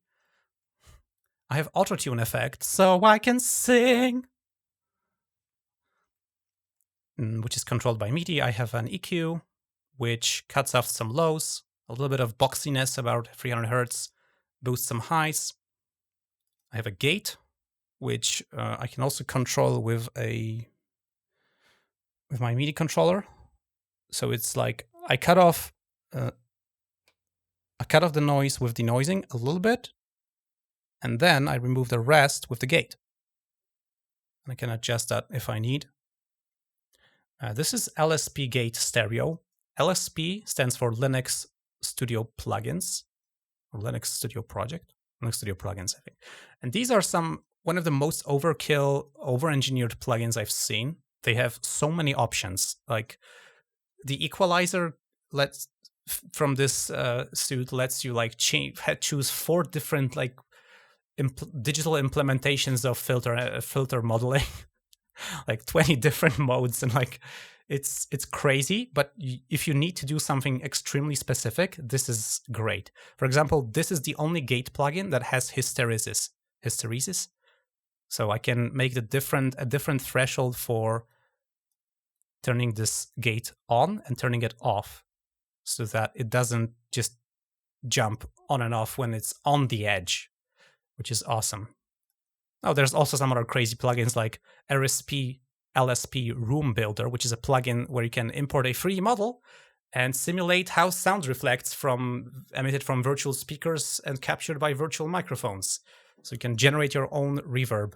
I have auto-tune effect, so I can sing, which is controlled by MIDI. I have an EQ, which cuts off some lows, a little bit of boxiness, about 300 hertz, boosts some highs. I have a gate, which I can also control with my MIDI controller. So it's like I cut off the noise with denoising a little bit, and then I remove the rest with the gate. And I can adjust that if I need. This is LSP Gate Stereo. LSP stands for Linux Studio Plugins, or Linux Studio Project. Linux Studio Plugins, I think. And these are one of the most overkill, over-engineered plugins I've seen. They have so many options. Like the equalizer from this suite lets you like choose 4 different like digital implementations of filter modeling, like 20 different modes, and like it's crazy. But if you need to do something extremely specific, this is great. For example, this is the only gate plugin that has hysteresis. So I can make a different threshold for turning this gate on and turning it off, so that it doesn't just jump on and off when it's on the edge, which is awesome. Oh, there's also some other crazy plugins like LSP Room Builder, which is a plugin where you can import a 3D model and simulate how sound reflects emitted from virtual speakers and captured by virtual microphones. So you can generate your own reverb,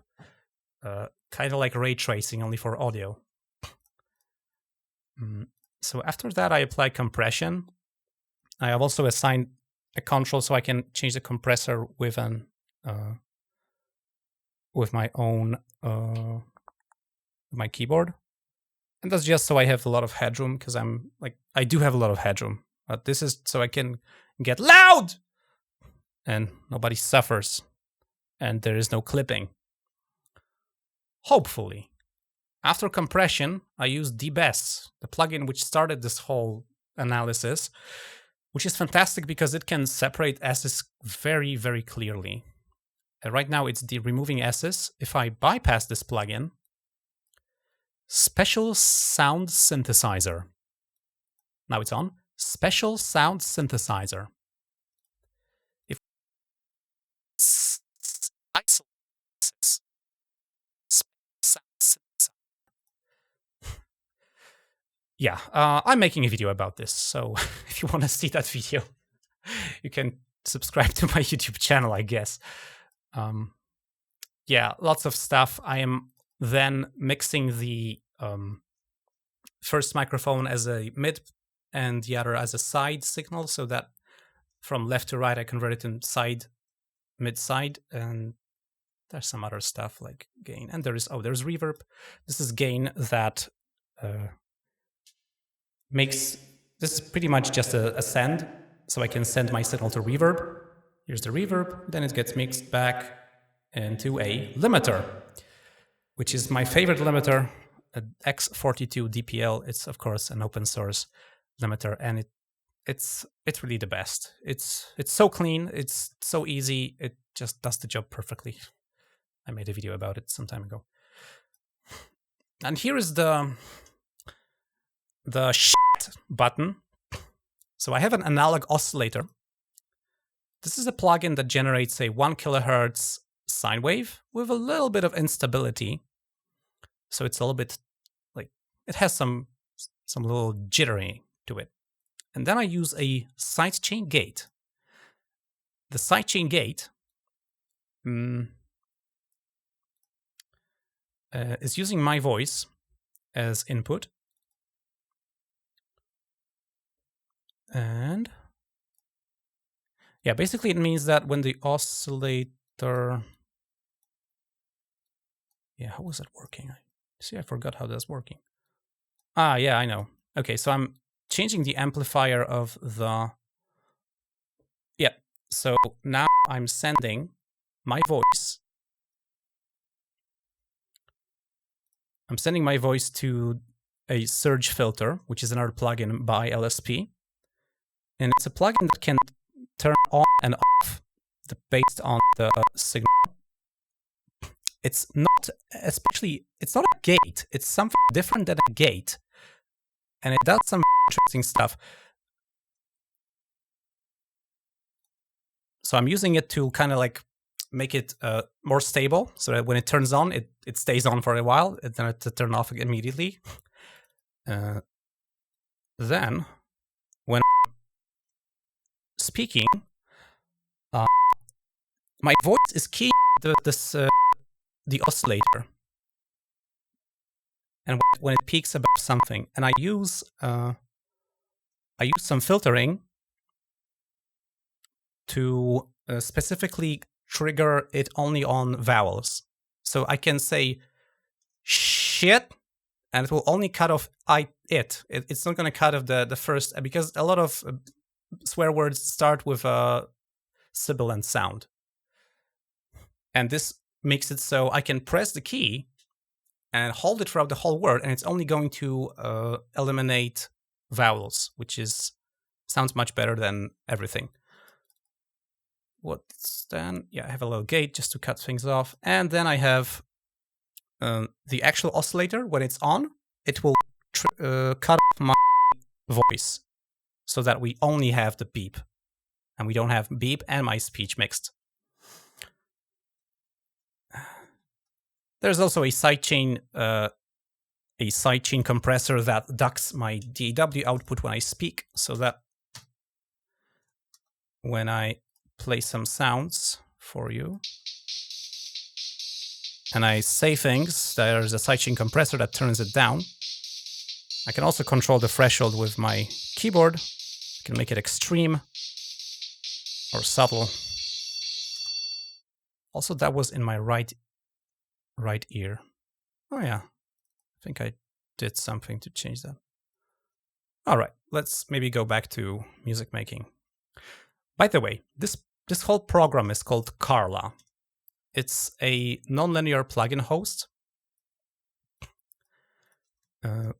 kind of like ray tracing, only for audio. So after that, I apply compression. I have also assigned a control so I can change the compressor with my own my keyboard, and that's just so I have a lot of headroom, because I do have a lot of headroom. But this is so I can get loud and nobody suffers, and there is no clipping. Hopefully. After compression, I use dBass, the plugin which started this whole analysis, which is fantastic because it can separate S's very, very clearly. Right now it's removing S's. If I bypass this plugin, Special Sound Synthesizer. Now it's on. Special Sound Synthesizer. If isolate S's, sound synthesizer. Yeah, I'm making a video about this, so if you want to see that video, you can subscribe to my YouTube channel, I guess. Yeah, lots of stuff. I am then mixing the first microphone as a mid and the other as a side signal, so that from left to right I convert it in side, mid, side, and there's some other stuff like gain. And there's reverb. This is gain that this is pretty much just a send, so I can send my signal to reverb. Here's the reverb, then it gets mixed back into a limiter, which is my favorite limiter, X42 DPL. It's of course an open source limiter, and it's really the best. It's so clean, it's so easy, it just does the job perfectly. I made a video about it some time ago. And here is the shit button. So I have an analog oscillator. This is a plugin that generates a 1 kilohertz sine wave with a little bit of instability. So it's a little bit like, it has some little jittery to it. And then I use a sidechain gate. The sidechain gate is using my voice as input. And yeah, basically it means that when the oscillator, yeah, how was it working? See, I forgot how that's working. Ah, yeah, I know. Okay, so I'm changing the amplifier of the, yeah, so now I'm sending my voice. I'm sending my voice to a surge filter, which is another plugin by LSP. And it's a plugin that can turn on and off based on the signal. It's not a gate. It's something different than a gate. And it does some interesting stuff. So I'm using it to kind of like make it more stable, so that when it turns on, it stays on for a while, and then it turn off immediately. Then, when I'm speaking, my voice is keying the oscillator, and when it peaks above something, and I use some filtering to specifically trigger it only on vowels. So I can say shit, and it will only cut off it's not going to cut off the first, because a lot of swear words start with a sibilant sound. And this makes it so I can press the key and hold it throughout the whole word, and it's only going to eliminate vowels, which sounds much better than everything. What's then? Yeah, I have a little gate just to cut things off. And then I have the actual oscillator. When it's on, it will cut off my voice so that we only have the beep. And we don't have beep and my speech mixed. There's also a sidechain compressor that ducks my DAW output when I speak, so that when I play some sounds for you and I say things, there's a sidechain compressor that turns it down. I can also control the threshold with my keyboard. I can make it extreme or subtle. Also, that was in my right ear. Oh yeah, I think I did something to change that. All right, let's maybe go back to music making. By the way, this whole program is called Carla. It's a nonlinear plugin host.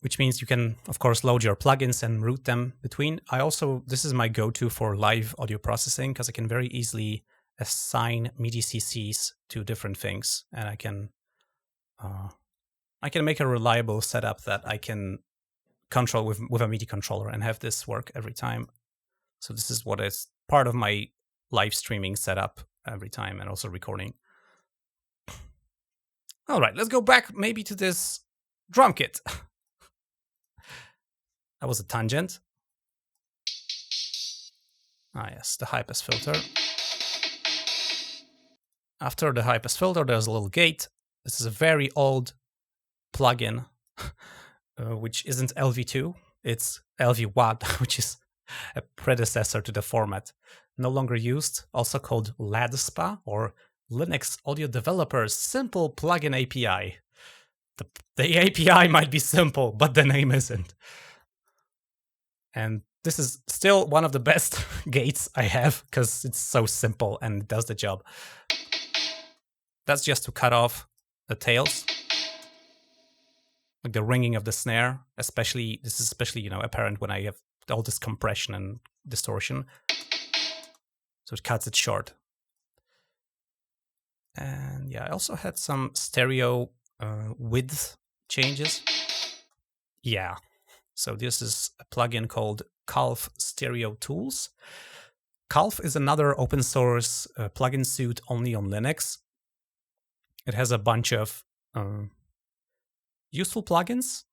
which means you can, of course, load your plugins and route them between. This is my go-to for live audio processing because I can very easily assign MIDI CCs to different things, and I can make a reliable setup that I can control with a MIDI controller and have this work every time. So this is what is part of my live streaming setup every time, and also recording. All right, let's go back maybe to this drum kit. That was a tangent. Ah, yes, the high pass filter. After the high pass filter, there's a little gate. This is a very old plugin, which isn't LV2, it's LV1, which is a predecessor to the format. No longer used, also called LADSPA, or Linux Audio Developers Simple Plugin API. The API might be simple, but the name isn't. And this is still one of the best gates I have because it's so simple and it does the job. That's just to cut off the tails, like the ringing of the snare. Especially, this is especially apparent when I have all this compression and distortion. So it cuts it short. And yeah, I also had some stereo width changes. Yeah. So this is a plugin called Calf Stereo Tools. Calf is another open source plugin suite only on Linux. It has a bunch of useful plugins.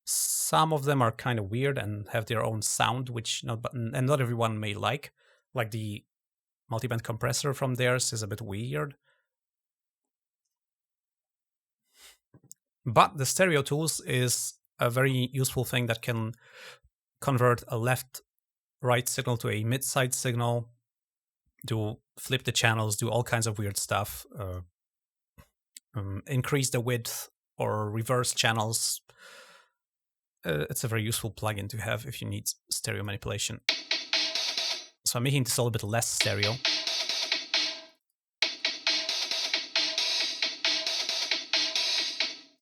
Some of them are kind of weird and have their own sound, which not everyone may like. Like the multiband compressor from theirs is a bit weird. But the stereo tools is a very useful thing that can convert a left-right signal to a mid-side signal, flip the channels, do all kinds of weird stuff, increase the width or reverse channels. It's a very useful plugin to have if you need stereo manipulation. So I'm making this a little bit less stereo.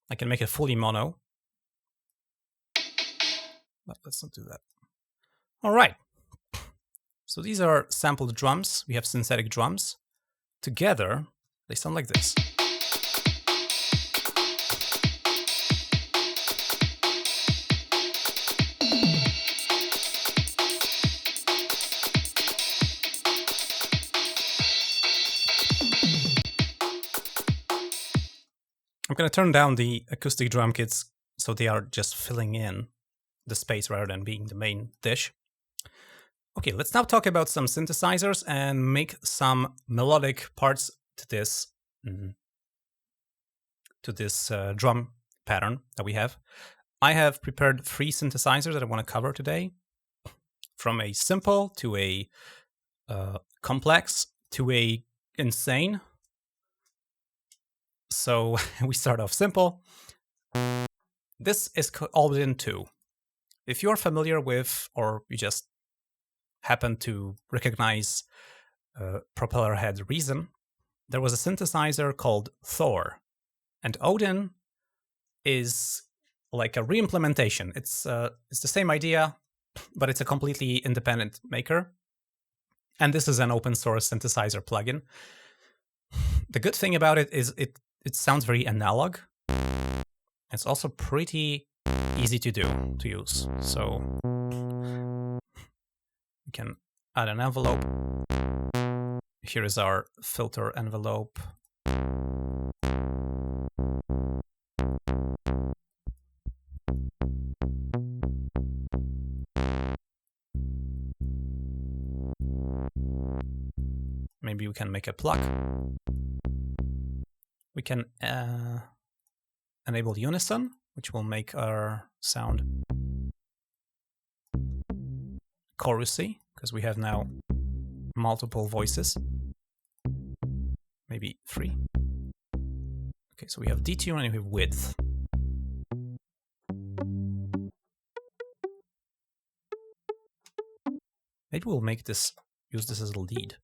I can make it fully mono. But let's not do that. All right. So these are sampled drums. We have synthetic drums. Together, they sound like this. I'm going to turn down the acoustic drum kits so they are just filling in the space rather than being the main dish. Okay, let's now talk about some synthesizers and make some melodic parts to this drum pattern that we have. I have prepared 3 synthesizers that I want to cover today, from a simple to a complex to a insane. So we start off simple. This is Odin II. If you're familiar with, or you just happen to recognize propeller head Reason, there was a synthesizer called Thor. And Odin is like a re-implementation. It's the same idea, but it's a completely independent maker. And this is an open source synthesizer plugin. The good thing about it is it sounds very analog. It's also pretty easy to use. So we can add an envelope. Here is our filter envelope. Maybe we can make a plug. We can enable unison, which will make our sound chorusy, because we have now multiple voices. Maybe 3. Okay, so we have detune and we have width. Maybe we'll use this as a lead.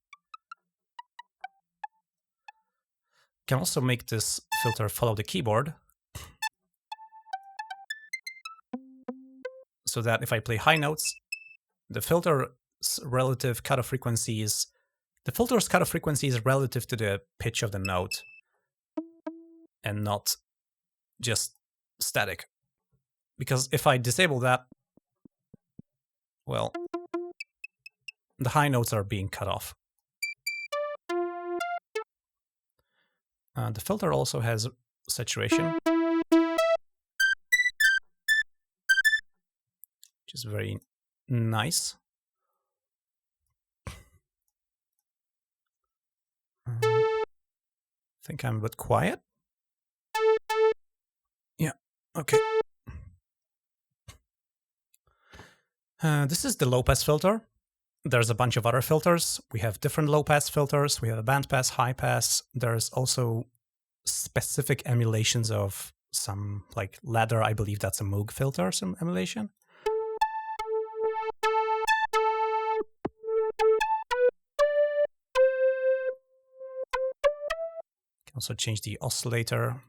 Can also make this filter follow the keyboard. so that if I play high notes, the filter's relative cutoff frequency is relative to the pitch of the note and not just static. Because if I disable that, well, the high notes are being cut off. The filter also has saturation, which is very nice. I think I'm a bit quiet. Yeah, okay. This is the low-pass filter. There's a bunch of other filters. We have different low-pass filters. We have a bandpass, high-pass. There's also specific emulations of some, like ladder. I believe that's a Moog filter, some emulation. Can also change the oscillator.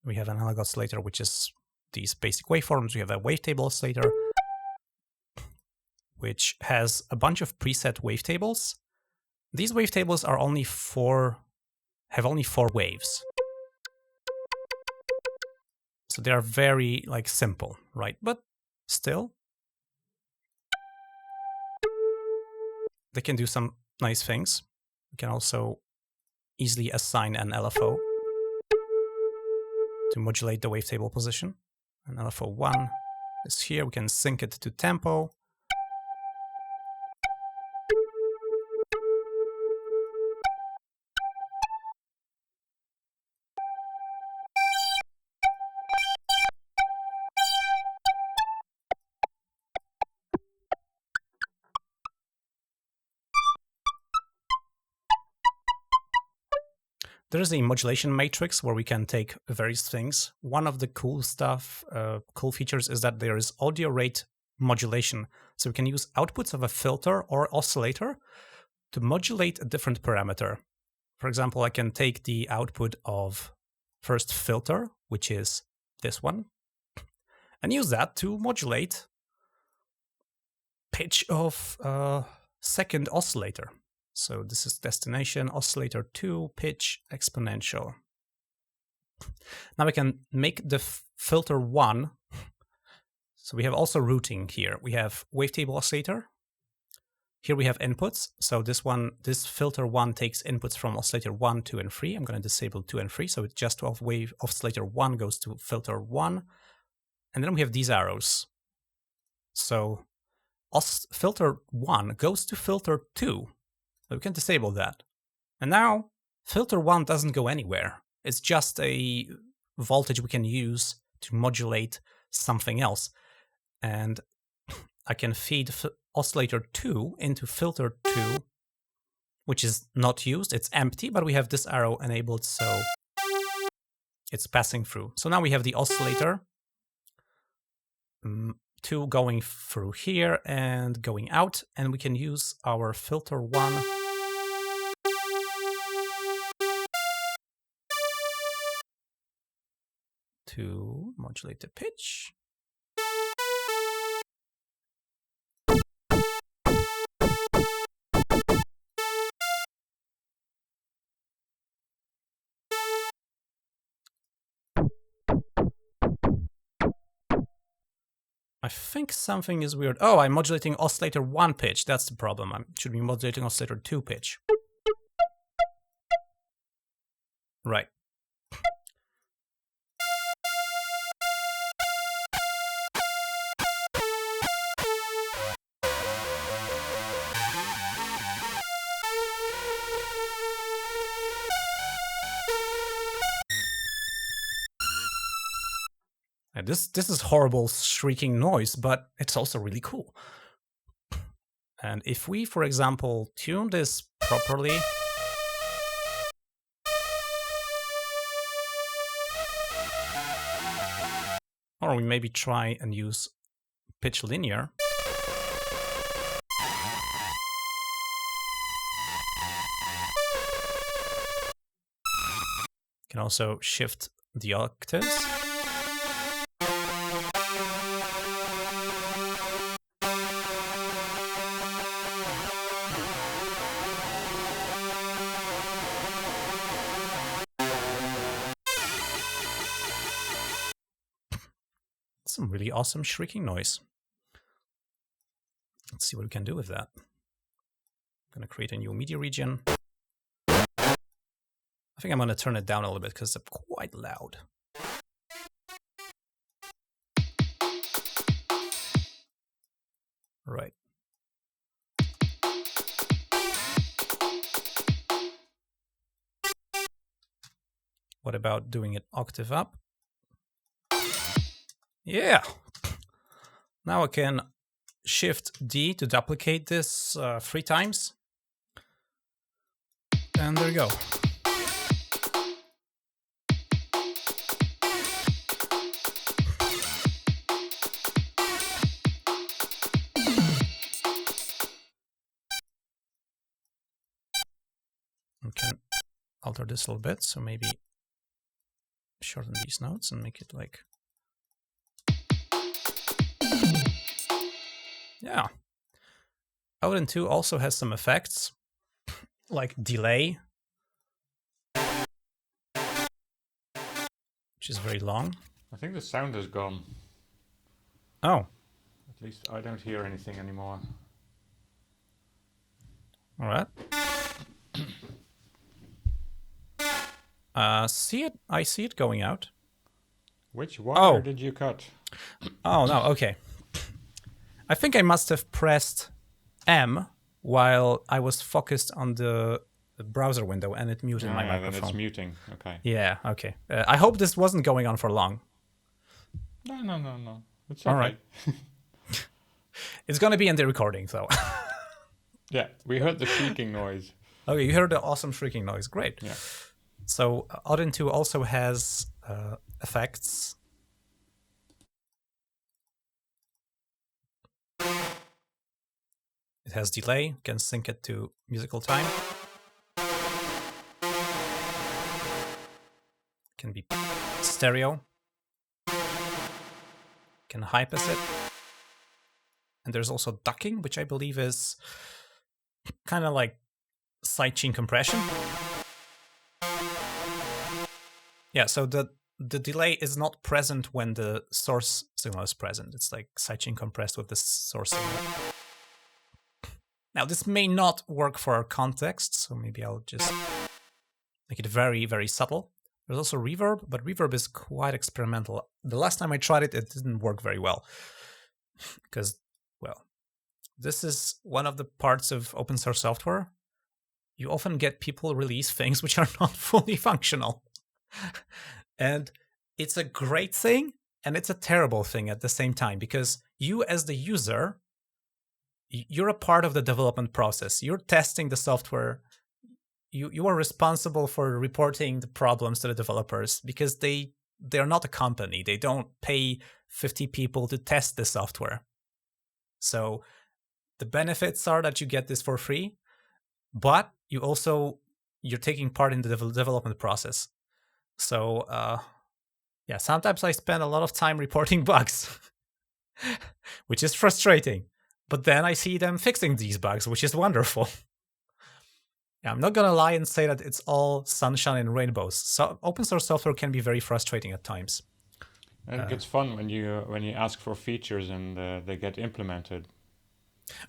We have an analog oscillator, which is these basic waveforms. We have a wavetable oscillator, which has a bunch of preset wavetables. These wavetables are have only 4 waves. So they are very simple, right? But still, they can do some nice things. We can also easily assign an LFO to modulate the wavetable position. And LFO 1 is here. We can sync it to tempo. There is a modulation matrix where we can take various things. One of the cool features is that there is audio rate modulation. So we can use outputs of a filter or oscillator to modulate a different parameter. For example, I can take the output of first filter, which is this one, and use that to modulate pitch of second oscillator. So this is destination, oscillator 2, pitch, exponential. Now we can make the filter 1. So we have also routing here. We have wavetable oscillator. Here we have inputs. So this filter 1 takes inputs from oscillator 1, 2, and 3. I'm going to disable 2 and 3. So it's just wave oscillator 1 goes to filter 1. And then we have these arrows. So filter 1 goes to filter 2. So we can disable that. And now filter 1 doesn't go anywhere. It's just a voltage we can use to modulate something else. And I can feed oscillator 2 into filter 2, which is not used. It's empty, but we have this arrow enabled, so it's passing through. So now we have the oscillator 2 going through here and going out, and we can use our filter 1 to modulate the pitch. I think something is weird. Oh, I'm modulating oscillator 1 pitch. That's the problem. I should be modulating oscillator 2 pitch. Right. And this is horrible shrieking noise, but it's also really cool. And if we, for example, tune this properly, or we maybe try and use pitch linear. Can also shift the octaves. some really awesome shrieking noise. Let's see what we can do with that. I'm going to create a new media region. I think I'm going to turn it down a little bit because it's quite loud. Right. What about doing it octave up? Yeah. Now I can Shift D to duplicate this 3 times. And there you go. We can alter this a little bit, so maybe shorten these notes and make it like... Yeah. Odin II also has some effects, like delay, which is very long. I think the sound is gone. Oh. At least I don't hear anything anymore. All right. I see it going out. Which wire did you cut? Oh, no, okay. I think I must have pressed M while I was focused on the browser window and it muted my microphone. Then it's muting, okay. Yeah, okay. I hope this wasn't going on for long. No. It's okay. All right. It's going to be in the recording, though. Yeah, we heard the shrieking noise. Okay, you heard the awesome shrieking noise. Great. Yeah. So Odin II also has effects. It has delay. You can sync it to musical time. It can be stereo. You can high-pass it. And there's also ducking, which I believe is kind of like sidechain compression. Yeah, so the delay is not present when the source signal is present. It's like sidechain compressed with the source signal. Now, this may not work for our context, so maybe I'll just make it very, very subtle. There's also reverb, but reverb is quite experimental. The last time I tried it, it didn't work very well. Because, well, this is one of the parts of open source software. You often get people release things which are not fully functional. And it's a great thing, and it's a terrible thing at the same time, because you as the user, you're a part of the development process. You're testing the software. You are responsible for reporting the problems to the developers, because they're not a company. They don't pay 50 people to test the software. So the benefits are that you get this for free, but you're taking part in the development process. So yeah, sometimes I spend a lot of time reporting bugs, which is frustrating. But then I see them fixing these bugs, which is wonderful. Yeah, I'm not gonna lie and say that it's all sunshine and rainbows. So open source software can be very frustrating at times. And it gets fun when you ask for features and they get implemented.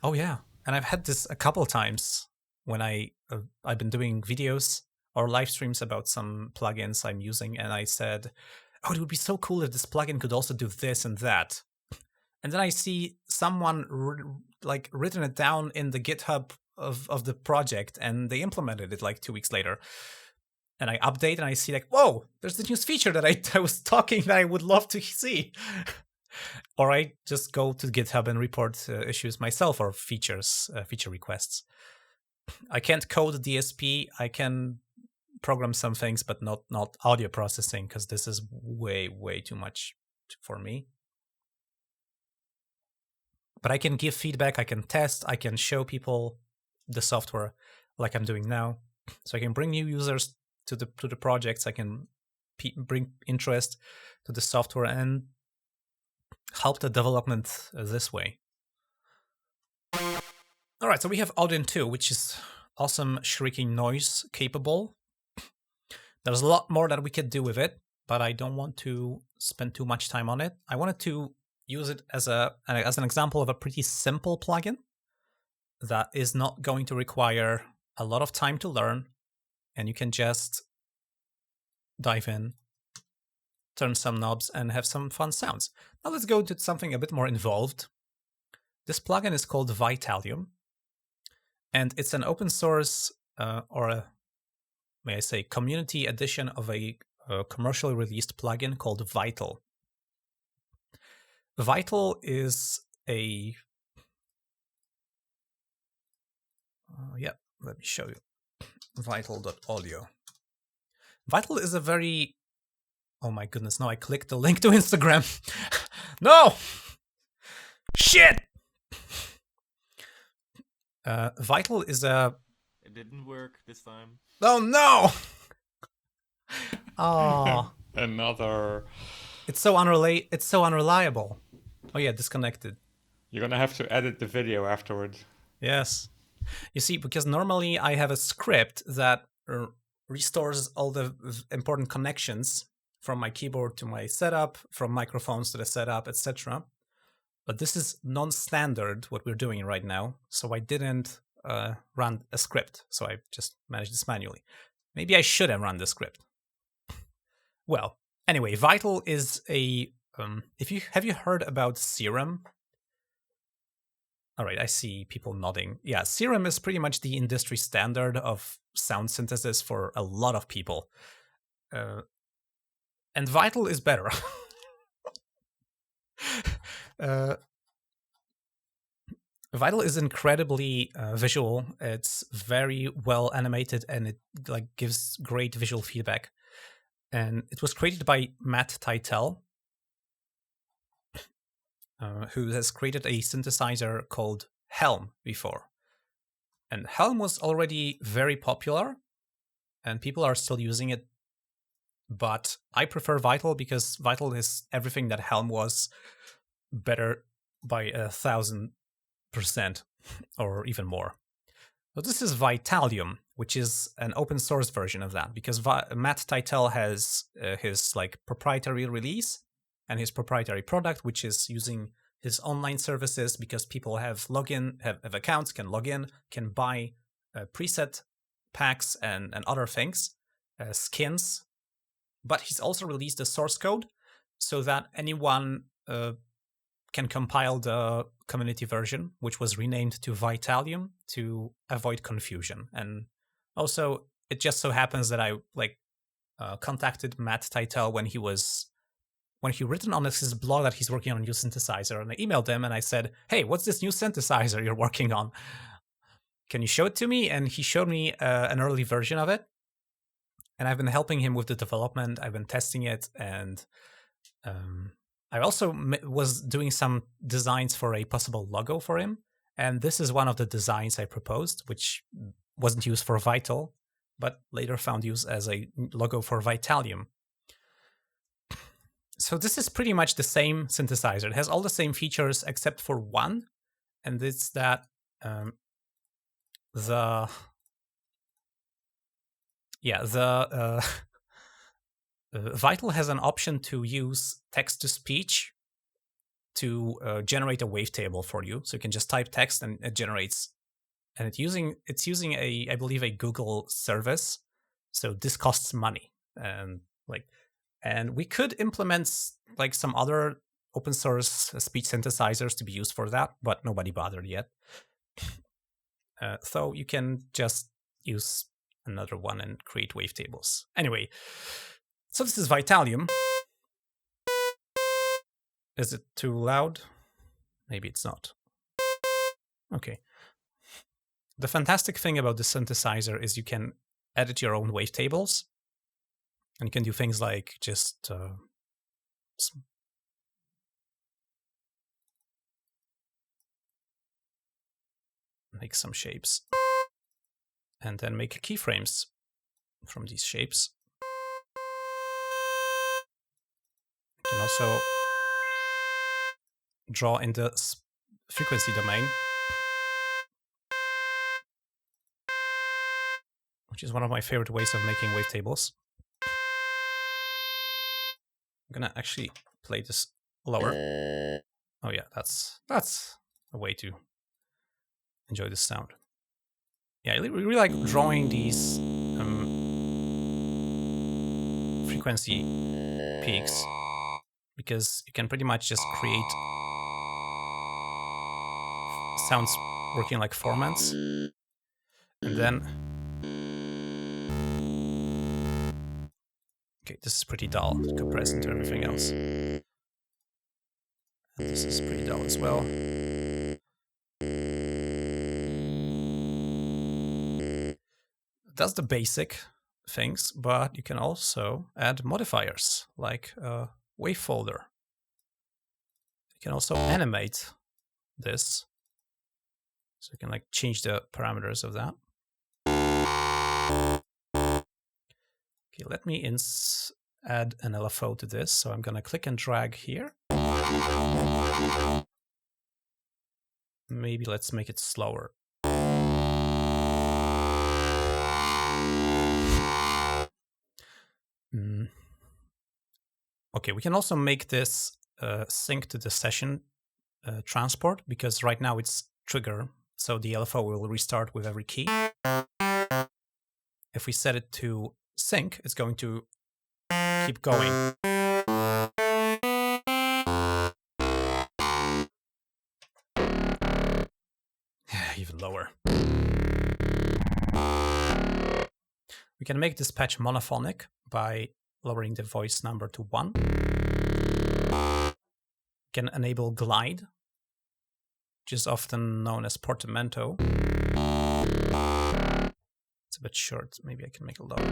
Oh yeah, and I've had this a couple times when I've been doing videos or live streams about some plugins I'm using, and I said, "Oh, it would be so cool if this plugin could also do this and that." And then I see someone written it down in the GitHub of the project, and they implemented it like 2 weeks later. And I update and I see like, whoa, there's the new feature that I was talking that I would love to see. Or I just go to GitHub and report issues myself or feature requests. I can't code DSP. I can program some things, but not audio processing, because this is way, way too much for me. But I can give feedback, I can test, I can show people the software like I'm doing now. So I can bring new users to the projects, I can bring interest to the software and help the development this way. All right, so we have Odin II, which is awesome shrieking noise capable. There's a lot more that we could do with it. but I don't want to spend too much time on it. I wanted to use it as an example of a pretty simple plugin that is not going to require a lot of time to learn, and you can just dive in, turn some knobs, and have some fun sounds. Now let's go into something a bit more involved. This plugin is called Vitalium, and it's an open source may I say community edition of a commercially released plugin called Vital. Vital is a let me show you. Vital.audio. Vital is a very... Oh my goodness, no, I clicked the link to Instagram. No! Shit! Vital is a... It didn't work this time. Oh no! Oh. Another... It's so unreliable. Oh yeah, disconnected. You're gonna have to edit the video afterwards. Yes. You see, because normally I have a script that restores all the important connections from my keyboard to my setup, from microphones to the setup, etc. But this is non-standard, what we're doing right now, so I didn't run a script, so I just managed this manually. Maybe I should have run the script. Well, anyway, Vital is a... have you heard about Serum? All right, I see people nodding. Yeah, Serum is pretty much the industry standard of sound synthesis for a lot of people. And Vital is better. Vital is incredibly visual. It's very well animated, and it gives great visual feedback. And it was created by Matt Teitel, who has created a synthesizer called Helm before. And Helm was already very popular, and people are still using it. But I prefer Vital because Vital is everything that Helm was, better by 1,000% or even more. So this is Vitalium, which is an open source version of that, because Matt Teitel has his proprietary release and his proprietary product, which is using his online services, because people have accounts, can log in, can buy preset packs and other things, skins. But he's also released the source code so that anyone can compile the community version, which was renamed to Vitalium to avoid confusion. And also, it just so happens that I contacted Matt Teitel when he written on his blog that he's working on a new synthesizer, and I emailed him and I said, "Hey, what's this new synthesizer you're working on? Can you show it to me?" And he showed me an early version of it, and I've been helping him with the development. I've been testing it, and I also was doing some designs for a possible logo for him, and this is one of the designs I proposed, which wasn't used for Vital, but later found use as a logo for Vitalium. So this is pretty much the same synthesizer. It has all the same features except for one, and it's that Vital has an option to use text-to-speech to generate a wavetable for you. So you can just type text and it generates. And it's using I believe a Google service. So this costs money, and we could implement some other open source speech synthesizers to be used for that, but nobody bothered yet. So you can just use another one and create wavetables. Anyway, so this is Vitalium. Is it too loud? Maybe it's not. Okay. The fantastic thing about the synthesizer is you can edit your own wavetables. And you can do things like just make some shapes and then make keyframes from these shapes. You can also draw in the frequency domain, which is one of my favorite ways of making wavetables. I'm gonna actually play this lower. Oh yeah, that's a way to enjoy the sound. Yeah, I really like drawing these frequency peaks because you can pretty much just create sounds working like formants, and then okay, this is pretty dull compared to everything else. And this is pretty dull as well. That's the basic things, but you can also add modifiers like a wave folder. You can also animate this, so you can like change the parameters of that. Okay, let me add an LFO to this. So I'm gonna click and drag here. Maybe let's make it slower. Okay, we can also make this sync to the session transport, because right now it's trigger, so the LFO will restart with every key. If we set it to sync, it's going to keep going. Even lower. We can make this patch monophonic by lowering the voice number to 1. We can enable glide, which is often known as portamento. It's a bit short, maybe I can make it lower.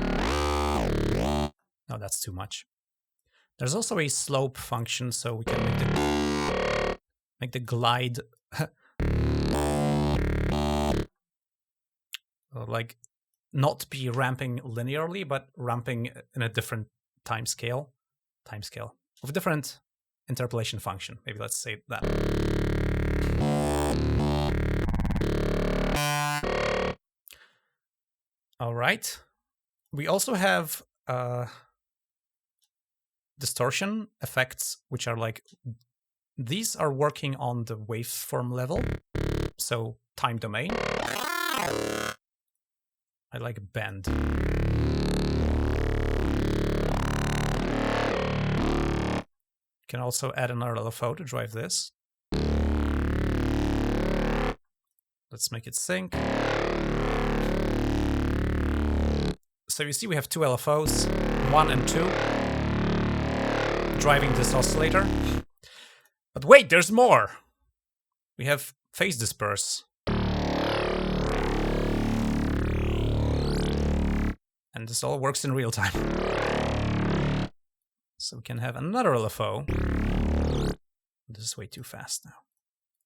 No, that's too much. There's also a slope function, so we can make the glide like not be ramping linearly, but ramping in a different time scale with a different interpolation function. Maybe let's say that. All right. We also have distortion effects, which are like, these are working on the waveform level, so time domain. I like bend. You can also add another LFO to drive this. Let's make it sync. So you see we have 2 LFOs, 1 and 2, driving this oscillator. But wait, there's more! We have phase disperse. And this all works in real time. So we can have another LFO. This is way too fast now.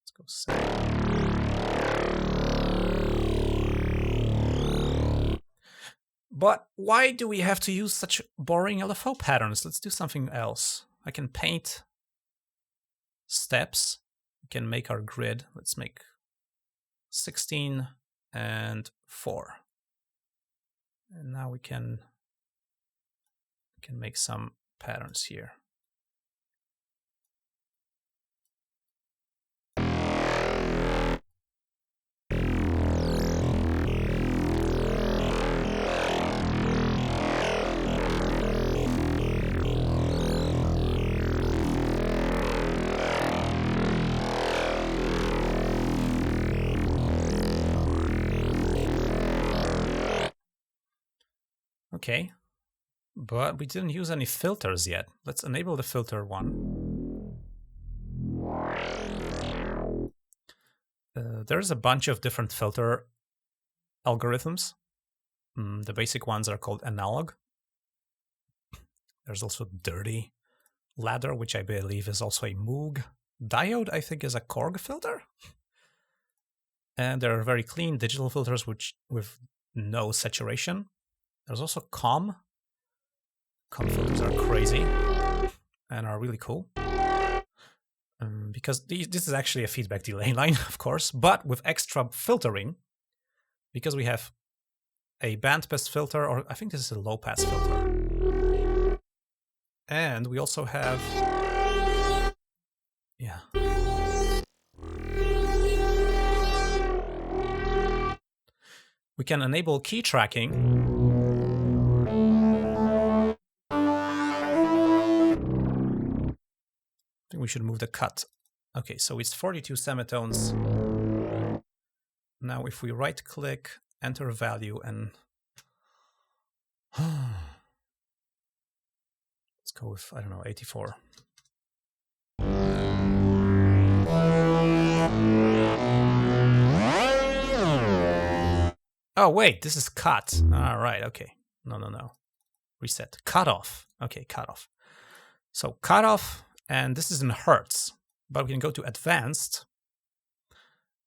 Let's go 7. But why do we have to use such boring LFO patterns? Let's do something else. I can paint steps. We can make our grid. Let's make 16 and 4. And now we can make some patterns here. Okay, but we didn't use any filters yet. Let's enable the filter one. There's a bunch of different filter algorithms. The basic ones are called analog. There's also dirty ladder, which I believe is also a Moog. Diode, I think, is a Korg filter. And there are very clean digital filters with no saturation. There's also COM. COM filters are crazy and are really cool. Because this is actually a feedback delay line, of course, but with extra filtering, because we have a bandpass filter, or I think this is a low-pass filter, And we also have, yeah. We can enable key tracking. I think we should move the cut. Okay, so it's 42 semitones. Now if we right click, enter a value, and let's go with, I don't know, 84. Oh, wait, this is cut. All right, okay. No. Reset. Cutoff. Okay, cutoff. So cutoff, and this is in hertz, but we can go to advanced,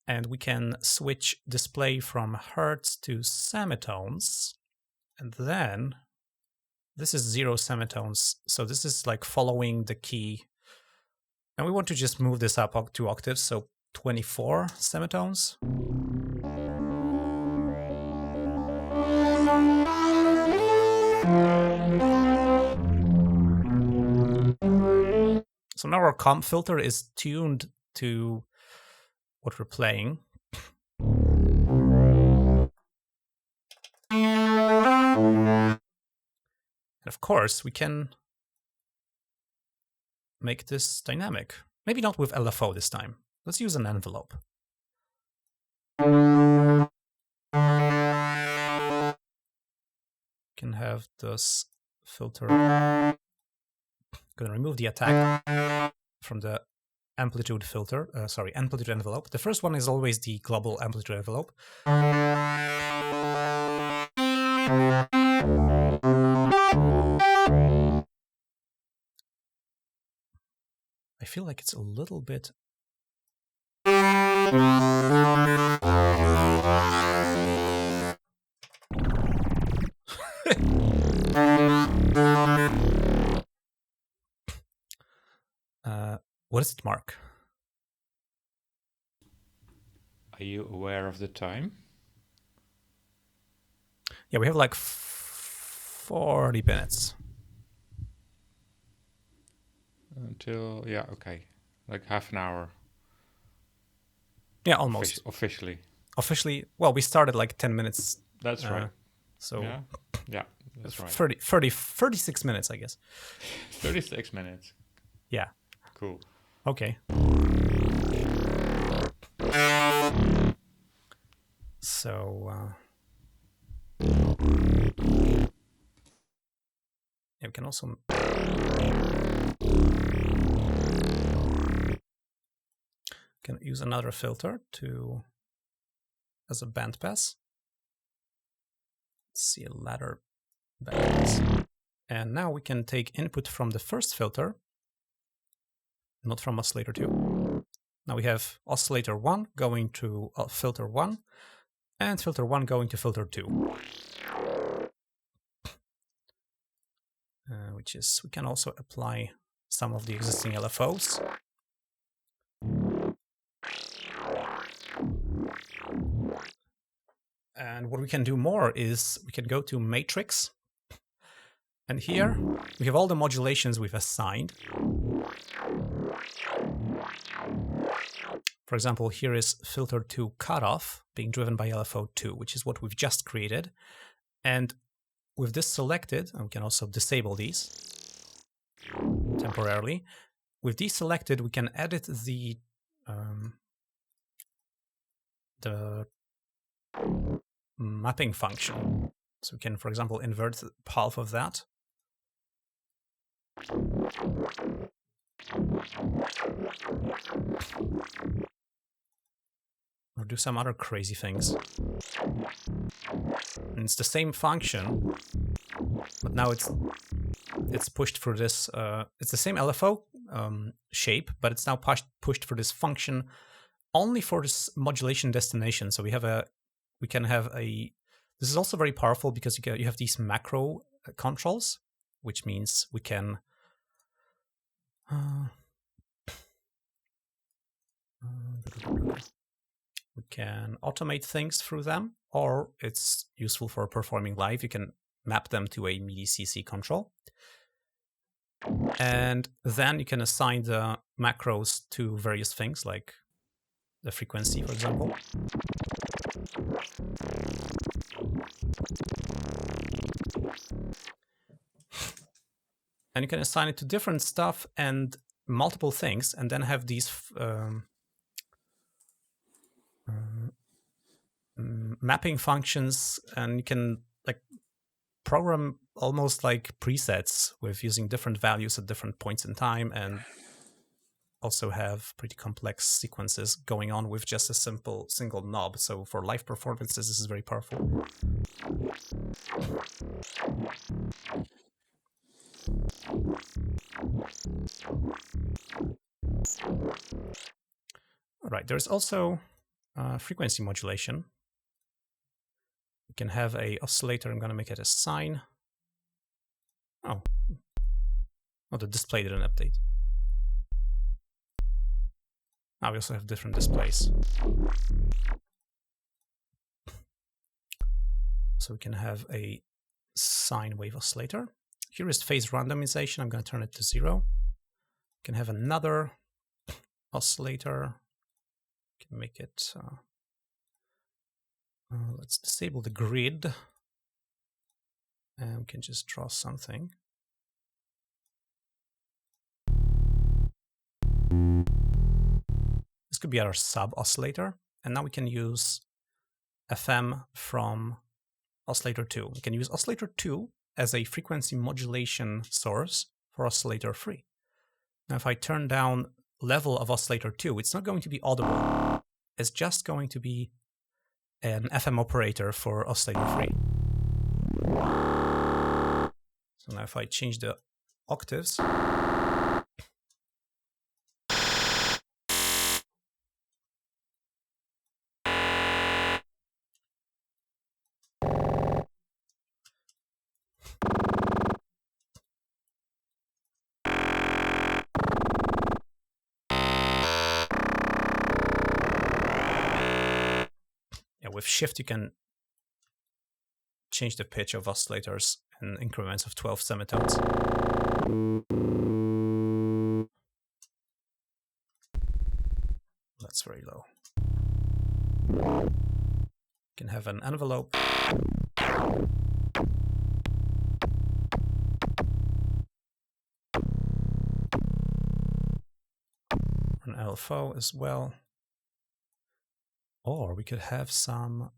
and we can switch display from hertz to semitones, and then this is 0 semitones. So this is like following the key, and we want to just move this up 2 octaves, so 24 semitones. So now our comp filter is tuned to what we're playing. And of course, we can make this dynamic. Maybe not with LFO this time. Let's use an envelope. Can have this filter. Gonna remove the attack from the amplitude filter. Amplitude envelope. The first one is always the global amplitude envelope. I feel like it's a little bit. What is it, Mark? Are you aware of the time? Yeah, we have like 40 minutes. Until, yeah, okay. Like half an hour. Yeah, almost. Officially. Officially, well, we started like 10 minutes. That's right. So yeah, that's right. 36 minutes, I guess. 36 minutes. Yeah. Cool. Okay. So, yeah, we can also use another filter as a bandpass. Let's see a ladder bandpass. And now we can take input from the first filter, not from oscillator 2. Now we have oscillator 1 going to filter 1, and filter 1 going to filter 2. Which is, we can also apply some of the existing LFOs. And what we can do more is we can go to matrix, and here we have all the modulations we've assigned. For example, here is filter 2 cutoff being driven by LFO 2, which is what we've just created. And with this selected, and we can also disable these temporarily. With these selected, we can edit the mapping function. So we can, for example, invert half of that. Or do some other crazy things. And it's the same function, but now it's pushed for this. It's the same LFO shape, but it's now pushed for this function only for this modulation destination. So we can have a. This is also very powerful because you have these macro controls, which means we can. We can automate things through them, or it's useful for performing live. You can map them to a MIDI CC control. And then you can assign the macros to various things, like the frequency, for example. And you can assign it to different stuff and multiple things, and then have these mapping functions, and you can like program almost like presets with using different values at different points in time, and also have pretty complex sequences going on with just a simple single knob. So for live performances, this is very powerful. All right, there's also frequency modulation. We can have a oscillator. I'm going to make it a sine. Oh, the display didn't update. Now we also have different displays. So we can have a sine wave oscillator. Here is phase randomization. I'm going to turn it to 0. We can have another oscillator. We can make it, let's disable the grid. And we can just draw something. This could be our sub oscillator. And now we can use FM from oscillator 2. We can use oscillator 2 as a frequency modulation source for oscillator 3. Now, if I turn down level of oscillator 2, it's not going to be audible. It's just going to be an FM operator for oscillator 3. So now if I change the octaves, with shift you can change the pitch of oscillators in increments of 12 semitones. That's very low. You can have an envelope. An LFO as well. Or we could have some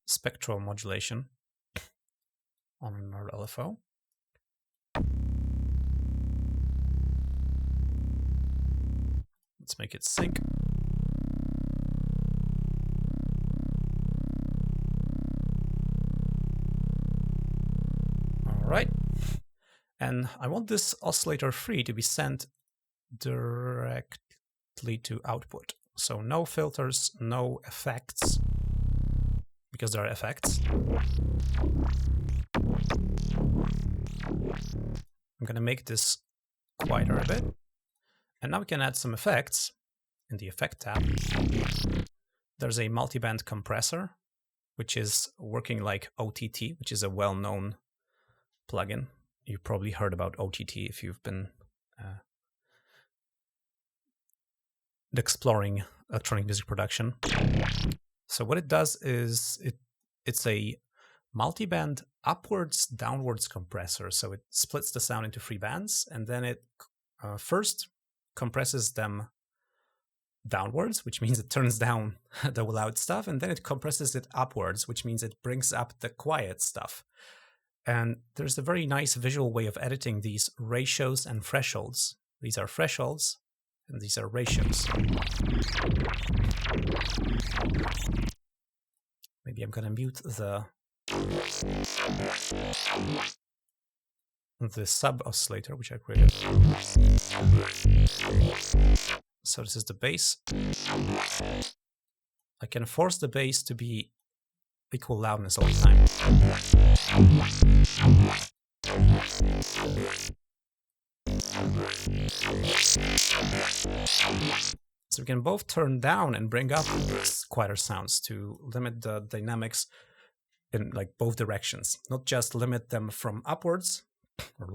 spectral modulation on our LFO. Let's make it sync. All right. And I want this oscillator 3 to be sent directly to output. So no filters, no effects, because there are effects. I'm going to make this quieter a bit. And now we can add some effects in the Effect tab. There's a multiband compressor, which is working like OTT, which is a well-known plugin. You've probably heard about OTT if you've been exploring electronic music production. So what it does is it's a multiband upwards downwards compressor. So it splits the sound into 3 bands, and then it first compresses them downwards, which means it turns down the loud stuff, and then it compresses it upwards, which means it brings up the quiet stuff. And there's a very nice visual way of editing these ratios and thresholds. These are thresholds, and these are ratios. Maybe I'm going to mute the sub oscillator, which I created. So this is the bass. I can force the bass to be equal loudness all the time. So we can both turn down and bring up quieter sounds to limit the dynamics in like both directions, not just limit them from upwards or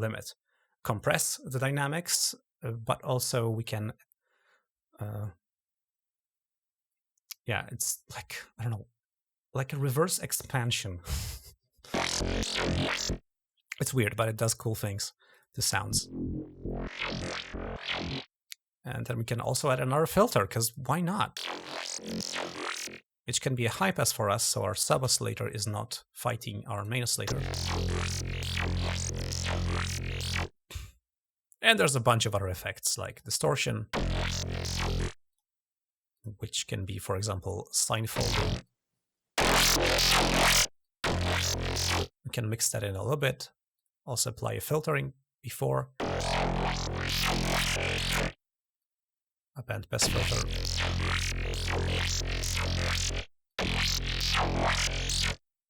compress the dynamics, but also we can, it's like, I don't know, like a reverse expansion. It's weird, but it does cool things to sounds. And then we can also add another filter, because why not? Which can be a high pass for us, so our sub oscillator is not fighting our main oscillator. And there's a bunch of other effects like distortion, which can be, for example, sine folding. We can mix that in a little bit. Also apply a filtering before. A bandpass filter.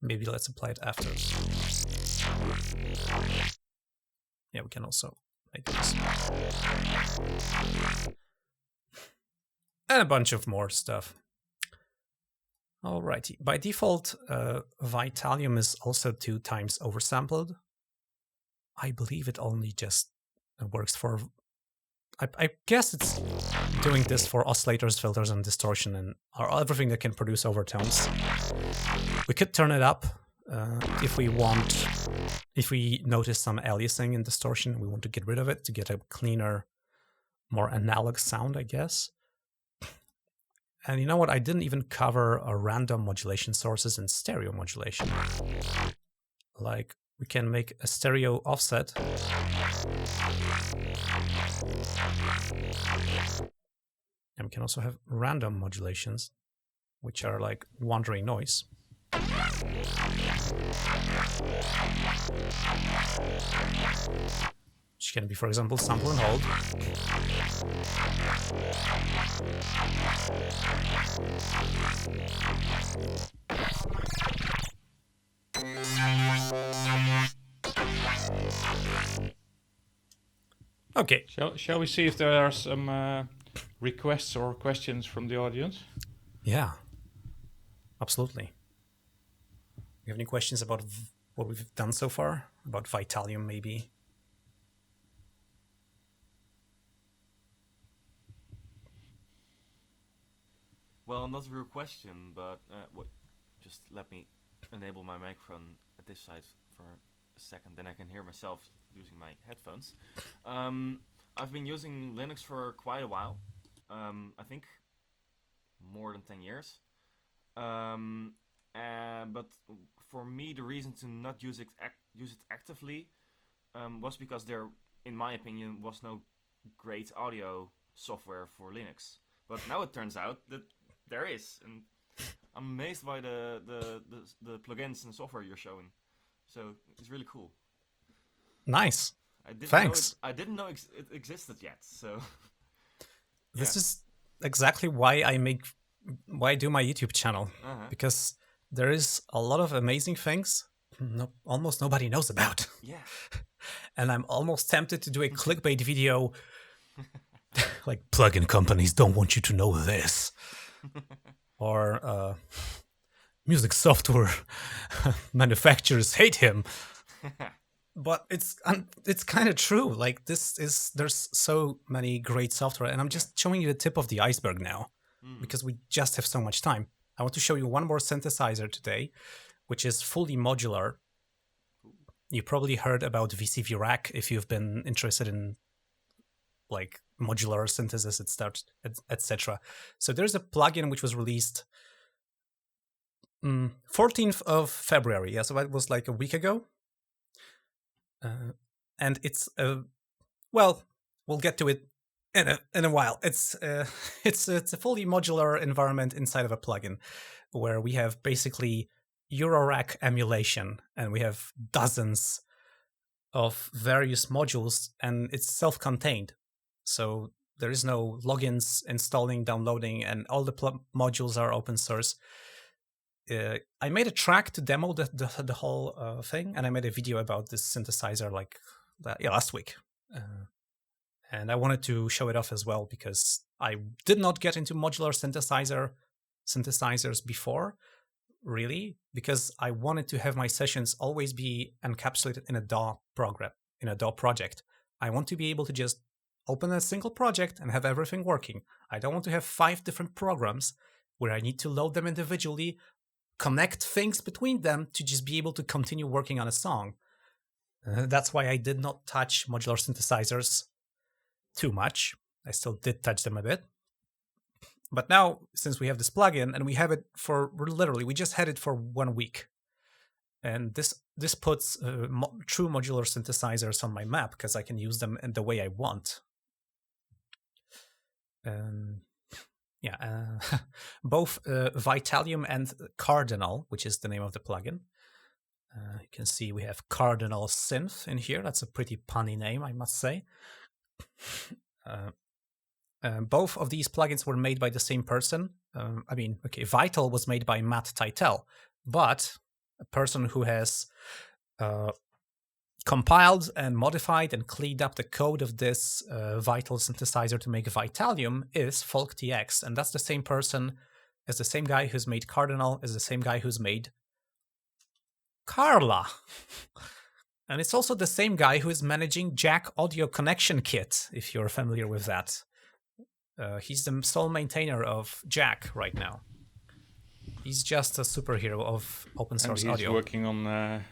Maybe let's apply it after. Yeah, we can also make this. And a bunch of more stuff. Alrighty. By default, Vitalium is also 2 times oversampled. I believe it only just works for... I guess it's doing this for oscillators, filters, and distortion, and everything that can produce overtones. We could turn it up if we want. If we notice some aliasing and distortion, we want to get rid of it to get a cleaner, more analog sound, I guess. And you know what? I didn't even cover random modulation sources and stereo modulation. Like, we can make a stereo offset. And we can also have random modulations, which are like wandering noise. Which can be, for example, sample and hold. Okay. Shall we see if there are some requests or questions from the audience? Yeah, absolutely. You have any questions about what we've done so far? About Vitalium, maybe? Well, not a real question, but just let me enable my microphone at this side for a second, then I can hear myself using my headphones. I've been using Linux for quite a while. I think more than 10 years. But for me, the reason to not use it actively was because there, in my opinion, was no great audio software for Linux. But now it turns out that there is, and I'm amazed by the plugins and software you're showing. So it's really cool. Nice. Thanks. I didn't know it existed yet. So this is exactly why I do my YouTube channel, because there is a lot of amazing things almost nobody knows about. Yeah. And I'm almost tempted to do a clickbait video like plugin companies don't want you to know this. Or music software manufacturers hate him. But it's kind of true. Like there's so many great software, and I'm just showing you the tip of the iceberg now because we just have so much time. I want to show you one more synthesizer today, which is fully modular. You probably heard about VCV Rack if you've been interested in like modular synthesis, etc. So there's a plugin which was released 14th of February. Yeah, so that was like a week ago. And it's well, we'll get to it in a while. It's a fully modular environment inside of a plugin where we have basically Eurorack emulation, and we have dozens of various modules, and it's self-contained. So there is no logins, installing, downloading, and all the modules are open source. I made a track to demo the whole thing, and I made a video about this synthesizer last week. And I wanted to show it off as well because I did not get into modular synthesizers before. really, because I wanted to have my sessions always be encapsulated in a DAW program, in a DAW project. I want to be able to just open a single project and have everything working. I don't want to have 5 different programs where I need to load them individually, connect things between them to just be able to continue working on a song. That's why I did not touch modular synthesizers too much. I still did touch them a bit. But now, since we have this plugin and we have it for literally, we just had it for 1 week. And this puts true modular synthesizers on my map because I can use them in the way I want. Both Vitalium and Cardinal, which is the name of the plugin. You can see we have Cardinal Synth in here. That's a pretty punny name, I must say. Both of these plugins were made by the same person. Vital was made by Matt Teitel, but a person who has compiled and modified and cleaned up the code of this Vital synthesizer to make Vitalium is FolkTX, and that's the same person as the same guy who's made Cardinal, is the same guy who's made Carla. And it's also the same guy who is managing Jack Audio Connection Kit, if you're familiar with that. He's the sole maintainer of Jack right now. He's just a superhero of open source audio. He's working on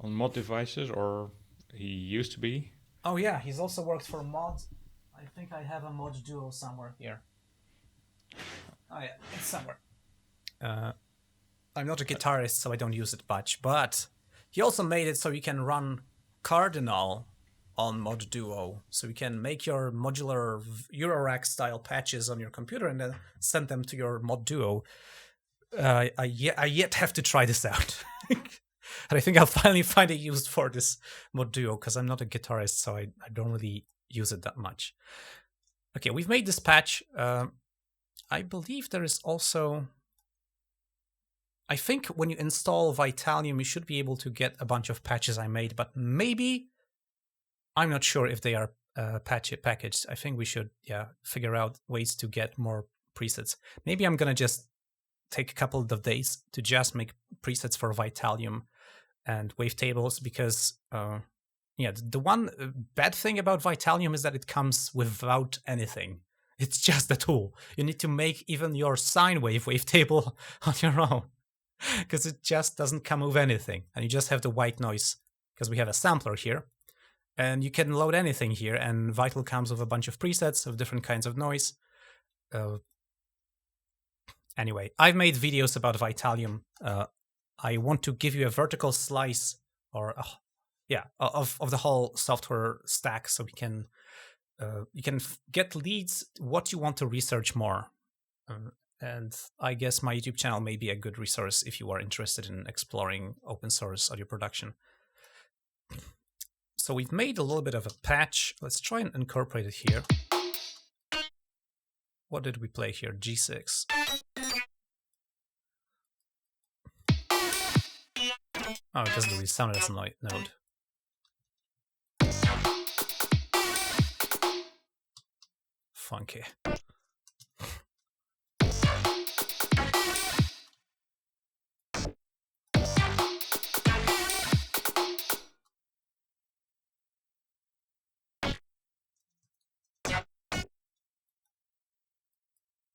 mod devices, or he used to be. Oh yeah, he's also worked for mod. I think I have a mod duo somewhere here. Oh yeah, it's somewhere. I'm not a guitarist, so I don't use it much, but he also made it so you can run Cardinal on Mod Duo, so you can make your modular Eurorack style patches on your computer and then send them to your Mod Duo. I yet have to try this out. And I think I'll finally find it used for this Mod Duo, because I'm not a guitarist, so I don't really use it that much. Okay, we've made this patch. I believe there is also... I think when you install Vitalium, you should be able to get a bunch of patches I made, but maybe... I'm not sure if they are packaged. I think we should figure out ways to get more presets. Maybe I'm going to just take a couple of days to just make presets for Vitalium and wavetables, because the one bad thing about Vitalium is that it comes without anything. It's just a tool. You need to make even your sine wave wavetable on your own, because it just doesn't come with anything. And you just have the white noise, because we have a sampler here. And you can load anything here, and Vital comes with a bunch of presets of different kinds of noise. Anyway, I've made videos about Vitalium. I want to give you a vertical slice, or of the whole software stack, so we can you can get leads what you want to research more. And I guess my YouTube channel may be a good resource if you are interested in exploring open source audio production. So we've made a little bit of a patch. Let's try and incorporate it here. What did we play here? G6. Oh, it doesn't really sound as a note. Funky.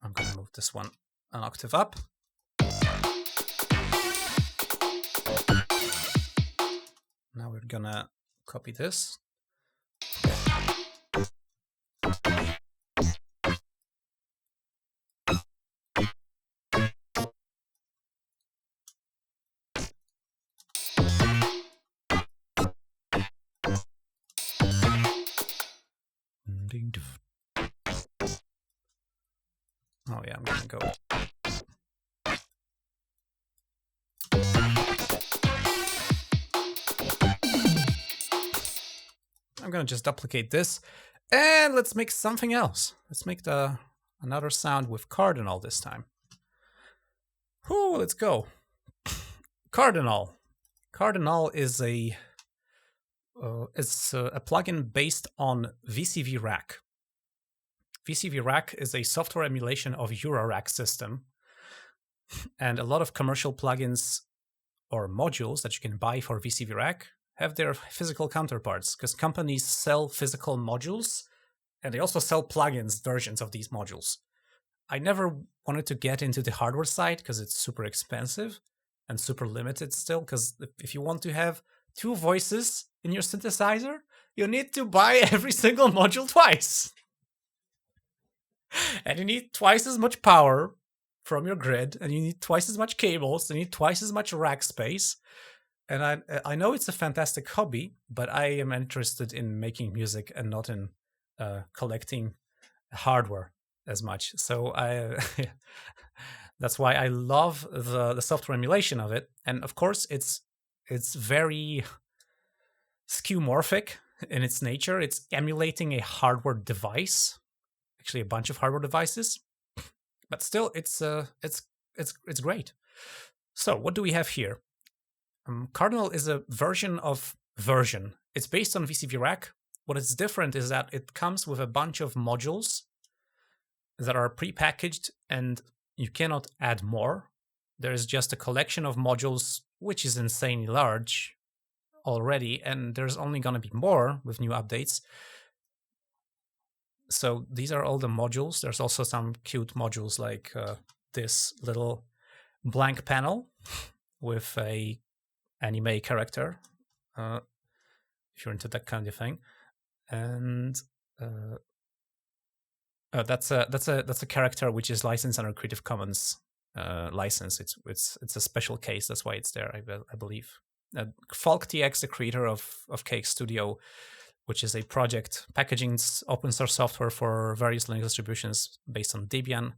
I'm going to move this one an octave up. Now we're going to copy this. Oh yeah, I'm gonna go. I'm gonna just duplicate this, and let's make something else. Let's make another sound with Cardinal this time. Whoo, let's go. Cardinal. Cardinal is a plugin based on VCV Rack. VCV Rack is a software emulation of Eurorack system. And a lot of commercial plugins or modules that you can buy for VCV Rack have their physical counterparts, because companies sell physical modules and they also sell plugins versions of these modules. I never wanted to get into the hardware side because it's super expensive and super limited still, because if you want to have 2 voices in your synthesizer, you need to buy every single module twice. And you need twice as much power from your grid, and you need twice as much cables, and you need twice as much rack space. And I know it's a fantastic hobby, but I am interested in making music and not in collecting hardware as much. So that's why I love the software emulation of it. And of course, it's very skeuomorphic in its nature. It's emulating a hardware device, actually a bunch of hardware devices, but still it's great. So what do we have here? Cardinal is a version of version. It's based on VCV Rack. What is different is that it comes with a bunch of modules that are prepackaged and you cannot add more. There is just a collection of modules, which is insanely large already, and there's only going to be more with new updates. So these are all the modules. There's also some cute modules like this little blank panel with a anime character, if you're into that kind of thing. And that's a character which is licensed under Creative Commons license. It's a special case. That's why it's there, I believe. FalkTX, the creator of Cake Studio, which is a project packaging open source software for various Linux distributions based on Debian,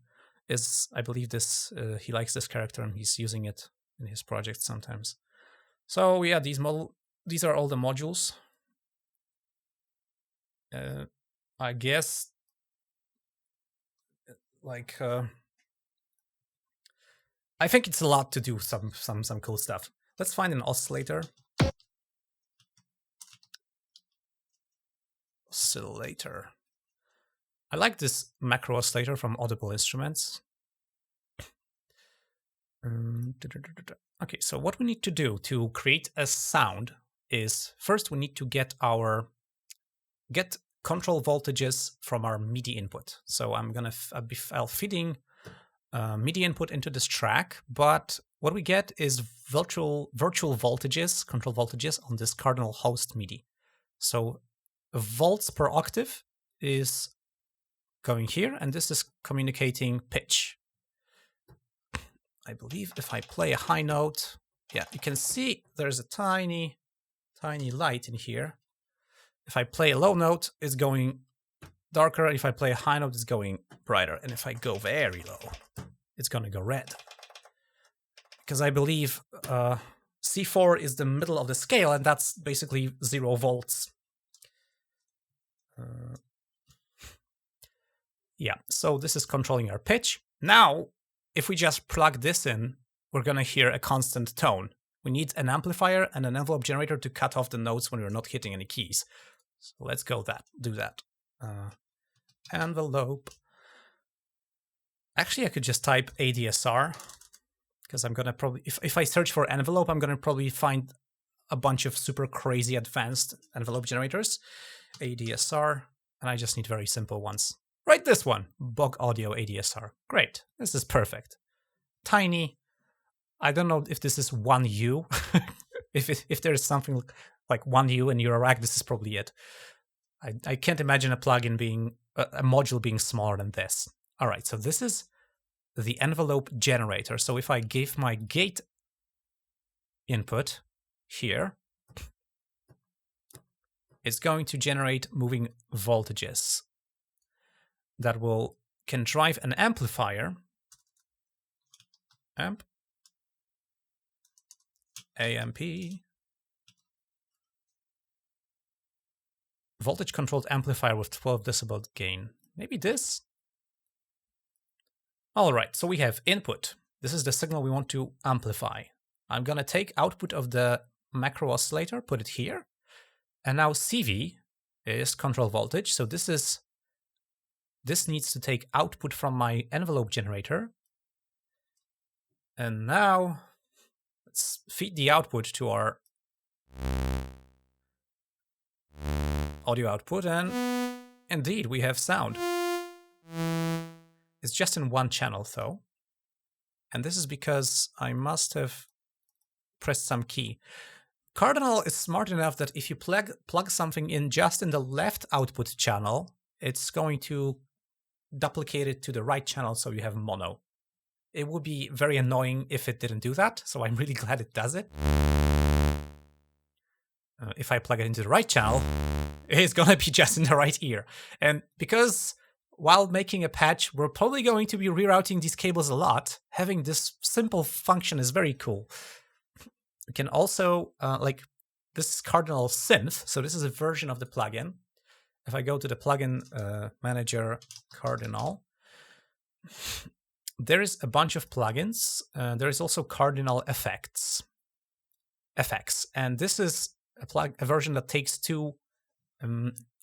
is, I believe, this he likes this character and he's using it in his project sometimes. So yeah, these are all the modules. I guess like I think it's a lot to do some cool stuff. Let's find an oscillator. I like this macro oscillator from Audible Instruments. Okay, so what we need to do to create a sound is first we need to get control voltages from our MIDI input. So I'll feeding MIDI input into this track, but what we get is virtual voltages, control voltages on this Cardinal host MIDI. So volts per octave is going here, and this is communicating pitch. I believe if I play a high note, yeah, you can see there's a tiny light in here. If I play a low note, it's going darker. If I play a high note, it's going brighter. And if I go very low, it's going to go red. Because I believe C4 is the middle of the scale, and that's basically 0 volts. Yeah, so this is controlling our pitch. Now, if we just plug this in, we're going to hear a constant tone. We need an amplifier and an envelope generator to cut off the notes when we're not hitting any keys. So let's do that. Envelope. Actually, I could just type ADSR, because I'm going to probably, if I search for envelope, I'm going to probably find a bunch of super crazy advanced envelope generators. ADSR, and I just need very simple ones. Right, this one, Bog Audio ADSR. Great, this is perfect. Tiny. I don't know if this is 1U. if there's something like 1U in your rack, this is probably it. I can't imagine a plugin being, a module being smaller than this. All right, so this is the envelope generator. So if I give my gate input here, it's going to generate moving voltages that can drive an amplifier, amp, AMP, voltage controlled amplifier with 12 decibel gain. Maybe this? All right, so we have input. This is the signal we want to amplify. I'm going to take output of the macro oscillator, put it here. And now CV is control voltage. So this needs to take output from my envelope generator And now let's feed the output to our audio output, and indeed we have sound. It's just in one channel though. And this is because I must have pressed some key. Cardinal is smart enough that if you plug something in just in the left output channel, it's going to duplicate it to the right channel so you have mono. It would be very annoying if it didn't do that, so I'm really glad it does it. If I plug it into the right channel, it's gonna be just in the right ear. And because while making a patch, we're probably going to be rerouting these cables a lot, having this simple function is very cool. We can also, this is Cardinal Synth, so this is a version of the plugin. If I go to the plugin manager, Cardinal, there is a bunch of plugins. There is also Cardinal FX, and this is a version that takes two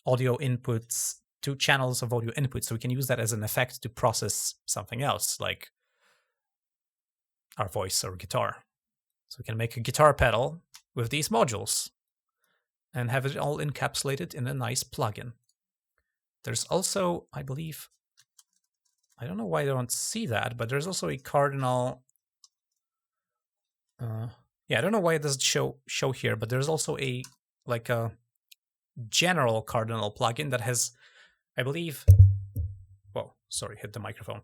audio inputs, two channels of audio input, so we can use that as an effect to process something else, like our voice or guitar. So we can make a guitar pedal with these modules and have it all encapsulated in a nice plugin. There's also, I believe, I don't know why I don't see that, but there's also a Cardinal. Yeah, I don't know why it doesn't show here, but there's also a general Cardinal plugin that has, I believe, whoa, sorry, hit the microphone.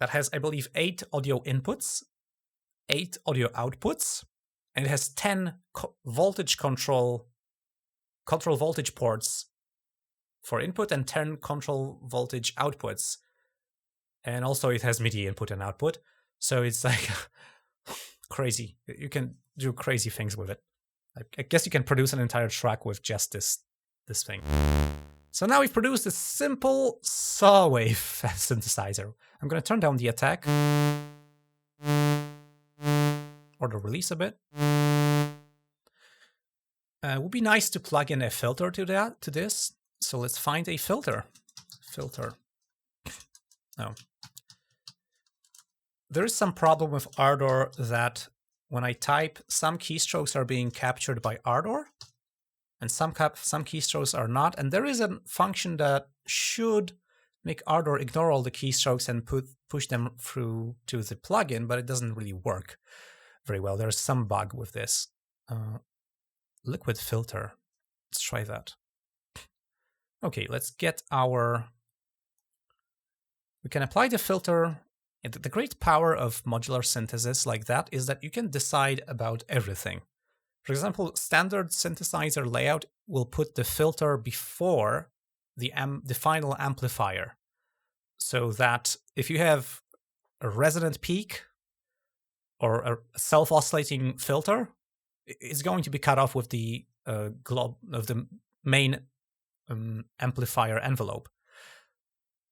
That has, I believe, 8 audio inputs, 8 audio outputs, and it has 10 voltage control voltage ports for input and 10 control voltage outputs. And also it has MIDI input and output. So it's like crazy. You can do crazy things with it. I guess you can produce an entire track with just this thing. So now we've produced a simple saw wave synthesizer. I'm going to turn down the attack or the release a bit. It would be nice to plug in a filter to this. So let's find a filter. No. There is some problem with Ardour that when I type, some keystrokes are being captured by Ardour, and some keystrokes are not. And there is a function that should make Ardour ignore all the keystrokes and push them through to the plugin, but it doesn't really work very well. There's some bug with this. Liquid filter. Let's try that. Okay, let's get our... We can apply the filter. The great power of modular synthesis like that is that you can decide about everything. For example, standard synthesizer layout will put the filter before the final amplifier, so that if you have a resonant peak or a self-oscillating filter, it's going to be cut off with the glob of the main amplifier envelope.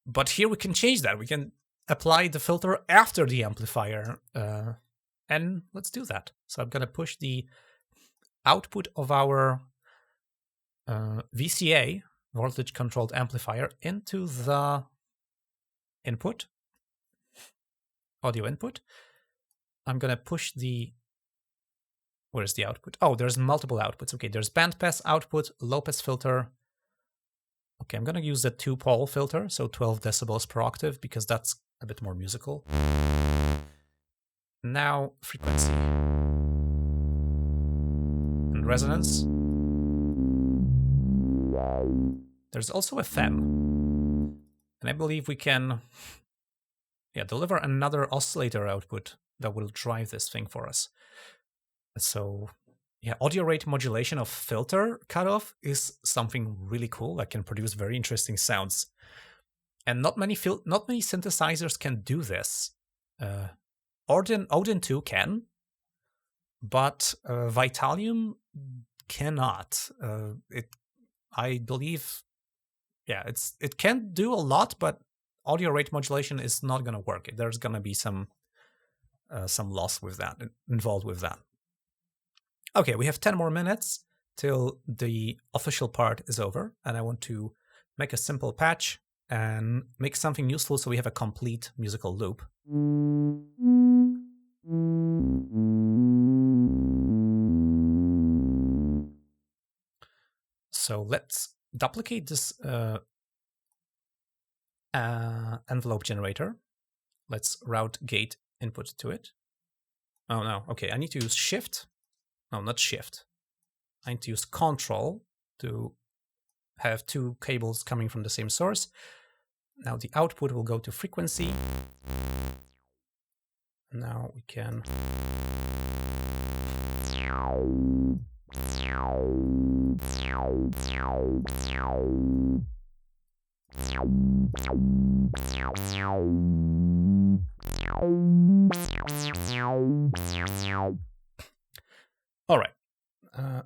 But here we can change that. We can apply the filter after the amplifier, and let's do that. So I'm going to push the output of our VCA, voltage controlled amplifier, into the input, audio input. I'm going to push the... Where's the output? Oh, there's multiple outputs. Okay, there's bandpass output, low-pass filter. Okay, I'm going to use the 2-pole filter, so 12 decibels per octave, because that's a bit more musical. Now, frequency. And resonance. There's also a FM. And I believe we can deliver another oscillator output that will drive this thing for us. So, audio rate modulation of filter cutoff is something really cool that can produce very interesting sounds. And not many synthesizers can do this. Odin II can, but Vitalium cannot. I believe, it can do a lot, but audio rate modulation is not going to work. There's going to be some loss with that involved with that. Okay, we have 10 more minutes till the official part is over, and I want to make a simple patch and make something useful so we have a complete musical loop. So let's duplicate this envelope generator. Let's route gate input to it. Oh no, okay, I need to use shift. No, not shift. I need to use control to have two cables coming from the same source. Now the output will go to frequency. Now we can all right,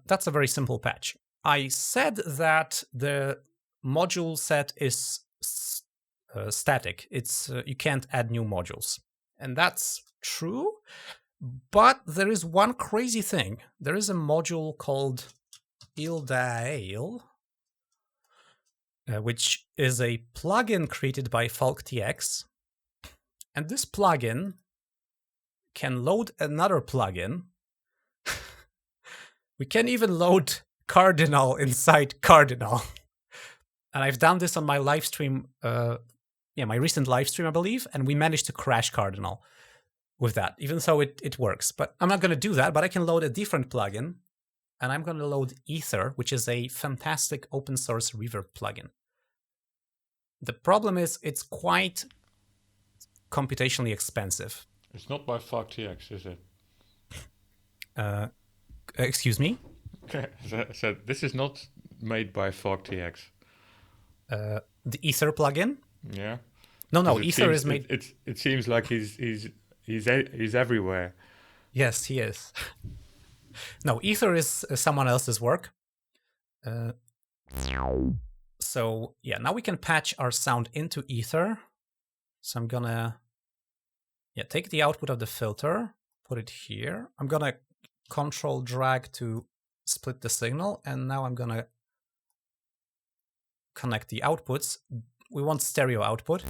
that's a very simple patch. I said that the module set is static. It's you can't add new modules, and that's true. But there is one crazy thing. There is a module called Ildail, which is a plugin created by FalkTX, and this plugin can load another plugin. We can even load Cardinal inside Cardinal. And I've done this on my live stream, my recent live stream, I believe, and we managed to crash Cardinal with that, even though it works. But I'm not going to do that, but I can load a different plugin, and I'm going to load Ether, which is a fantastic open source reverb plugin. The problem is it's quite computationally expensive. It's not by FalkTX, is it? Excuse me? So this is not made by FalkTX. The Ether plugin? Yeah. No, Ether is made. It seems like he's everywhere. Yes, he is. No, Ether is someone else's work. So yeah, now we can patch our sound into Ether. So I'm gonna take the output of the filter, put it here. I'm gonna control drag to split the signal, and now I'm gonna connect the outputs. We want stereo output.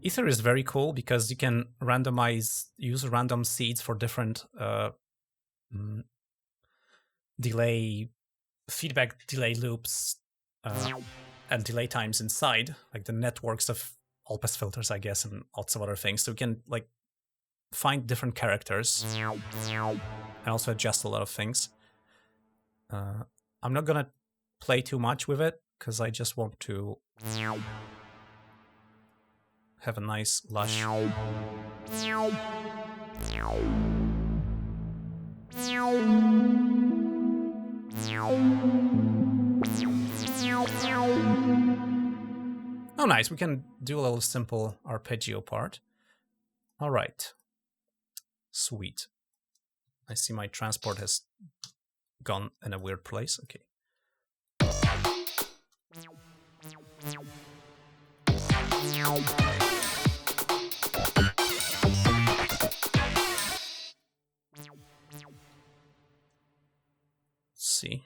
Ether is very cool because you can use random seeds for different feedback delay loops and delay times inside, like the networks of all-pass filters, I guess, and lots of other things. So you can like find different characters and also adjust a lot of things. I'm not gonna play too much with it because I just want to have a nice lush. Oh, nice. We can do a little simple arpeggio part. All right. Sweet. I see my transport has gone in a weird place. Okay. Let's see.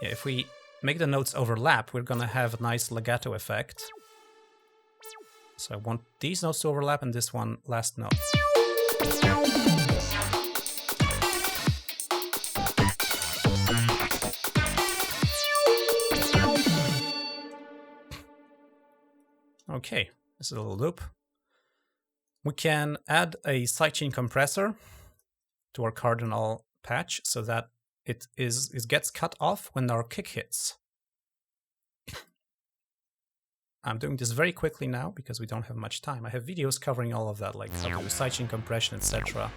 Yeah, if we make the notes overlap, we're gonna have a nice legato effect. So I want these notes to overlap and this one last note. Okay, this is a little loop. We can add a sidechain compressor to our Cardinal patch so that it gets cut off when our kick hits. I'm doing this very quickly now because we don't have much time. I have videos covering all of that, like how to do sidechain compression, etc.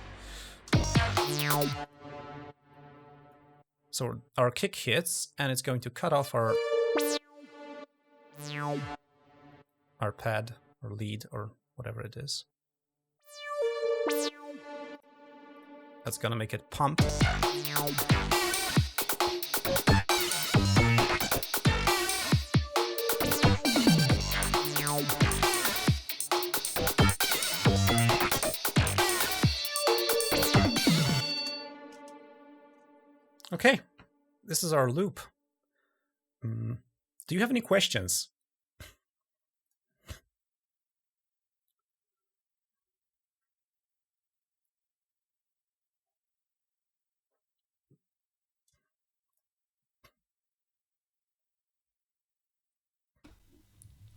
So our kick hits, and it's going to cut off our pad or lead or whatever it is. That's gonna make it pump. Okay, this is our loop. Do you have any questions?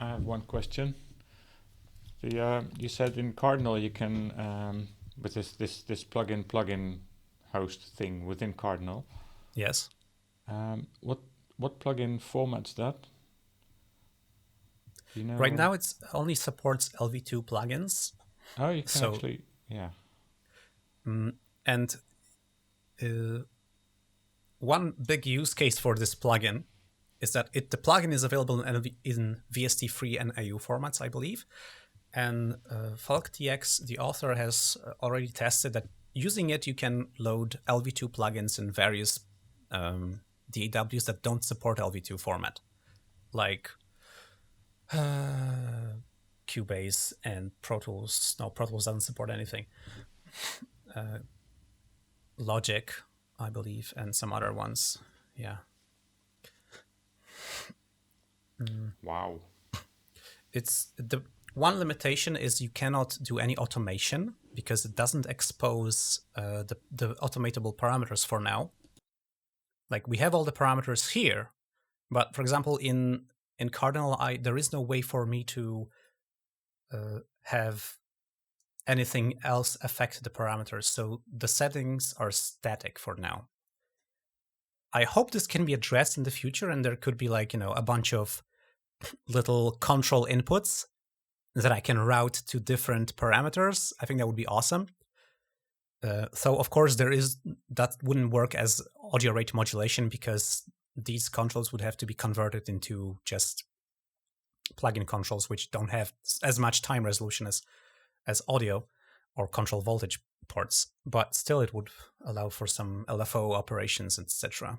I have one question. You said in Cardinal you can with this plugin host thing within Cardinal. Yes. What plugin formats that? You know? Right now, it only supports LV2 plugins. Oh, you can actually, yeah. And one big use case for this plugin is that the plugin is available in VST3 and AU formats, I believe. And FalkTX, the author, has already tested that using it, you can load LV2 plugins in various DAWs that don't support LV2 format, like Cubase and Pro Tools. No, Pro Tools doesn't support anything. Logic, I believe, and some other ones. Yeah. Wow. It's the one limitation is you cannot do any automation because it doesn't expose the automatable parameters for now. Like, we have all the parameters here, but for example, in Cardinal, there is no way for me to have anything else affect the parameters. So the settings are static for now. I hope this can be addressed in the future, and there could be a bunch of little control inputs that I can route to different parameters. I think that would be awesome. So of course that wouldn't work as audio rate modulation because these controls would have to be converted into just plugin controls, which don't have as much time resolution as audio or control voltage ports, but still it would allow for some LFO operations, etc.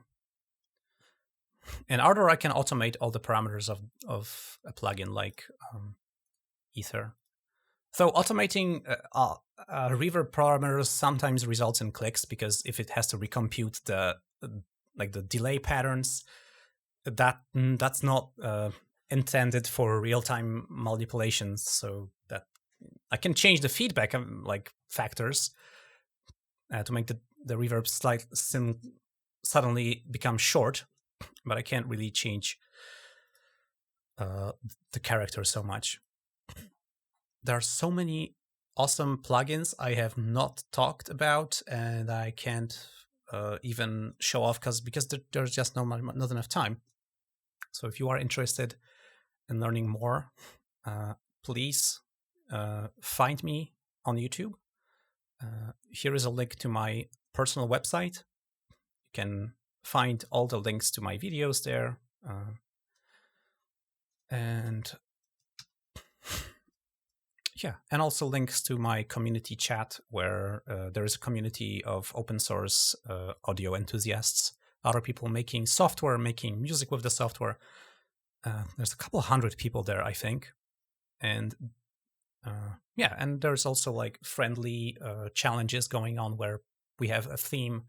In Ardour, I can automate all the parameters of a plugin like Ether. So automating reverb parameters sometimes results in clicks because if it has to recompute the delay patterns, that's not intended for real-time manipulations. So that I can change the feedback factors to make the reverb suddenly become short, but I can't really change the character so much. There are so many awesome plugins I have not talked about, and I can't even show off because there's just not enough time. So if you are interested in learning more, please find me on YouTube. Here is a link to my personal website. You can find all the links to my videos there. And also links to my community chat where there is a community of open source audio enthusiasts, other people making software, making music with the software. There's a couple hundred people there, I think. And and there's also friendly challenges going on where we have a theme.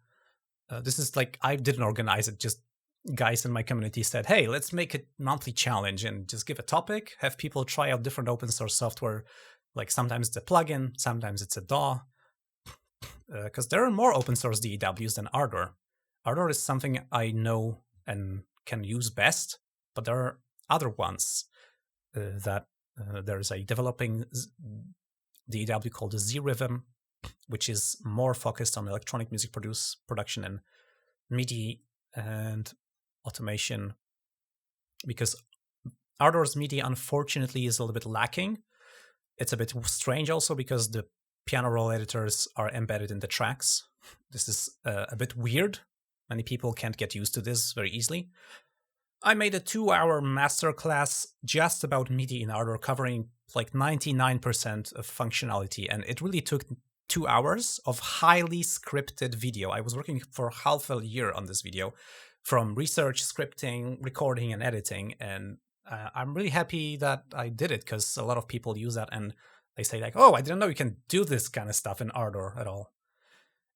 This is I didn't organize it, just guys in my community said, hey, let's make a monthly challenge and just give a topic, have people try out different open source software. Sometimes it's a plugin, sometimes it's a DAW, because there are more open source DAWs than Ardour. Ardour is something I know and can use best, but there are other ones that there's a developing DAW called the Z-Rhythm, which is more focused on electronic music production and MIDI and automation, because Ardour's MIDI unfortunately is a little bit lacking. It's a bit strange also because the piano roll editors are embedded in the tracks. This is a bit weird. Many people can't get used to this very easily. I made a 2-hour masterclass just about MIDI in Ardour, covering 99% of functionality, and it really took 2 hours of highly scripted video. I was working for half a year on this video, from research, scripting, recording, and editing, and I'm really happy that I did it because a lot of people use that and they say oh, I didn't know you can do this kind of stuff in Ardour at all.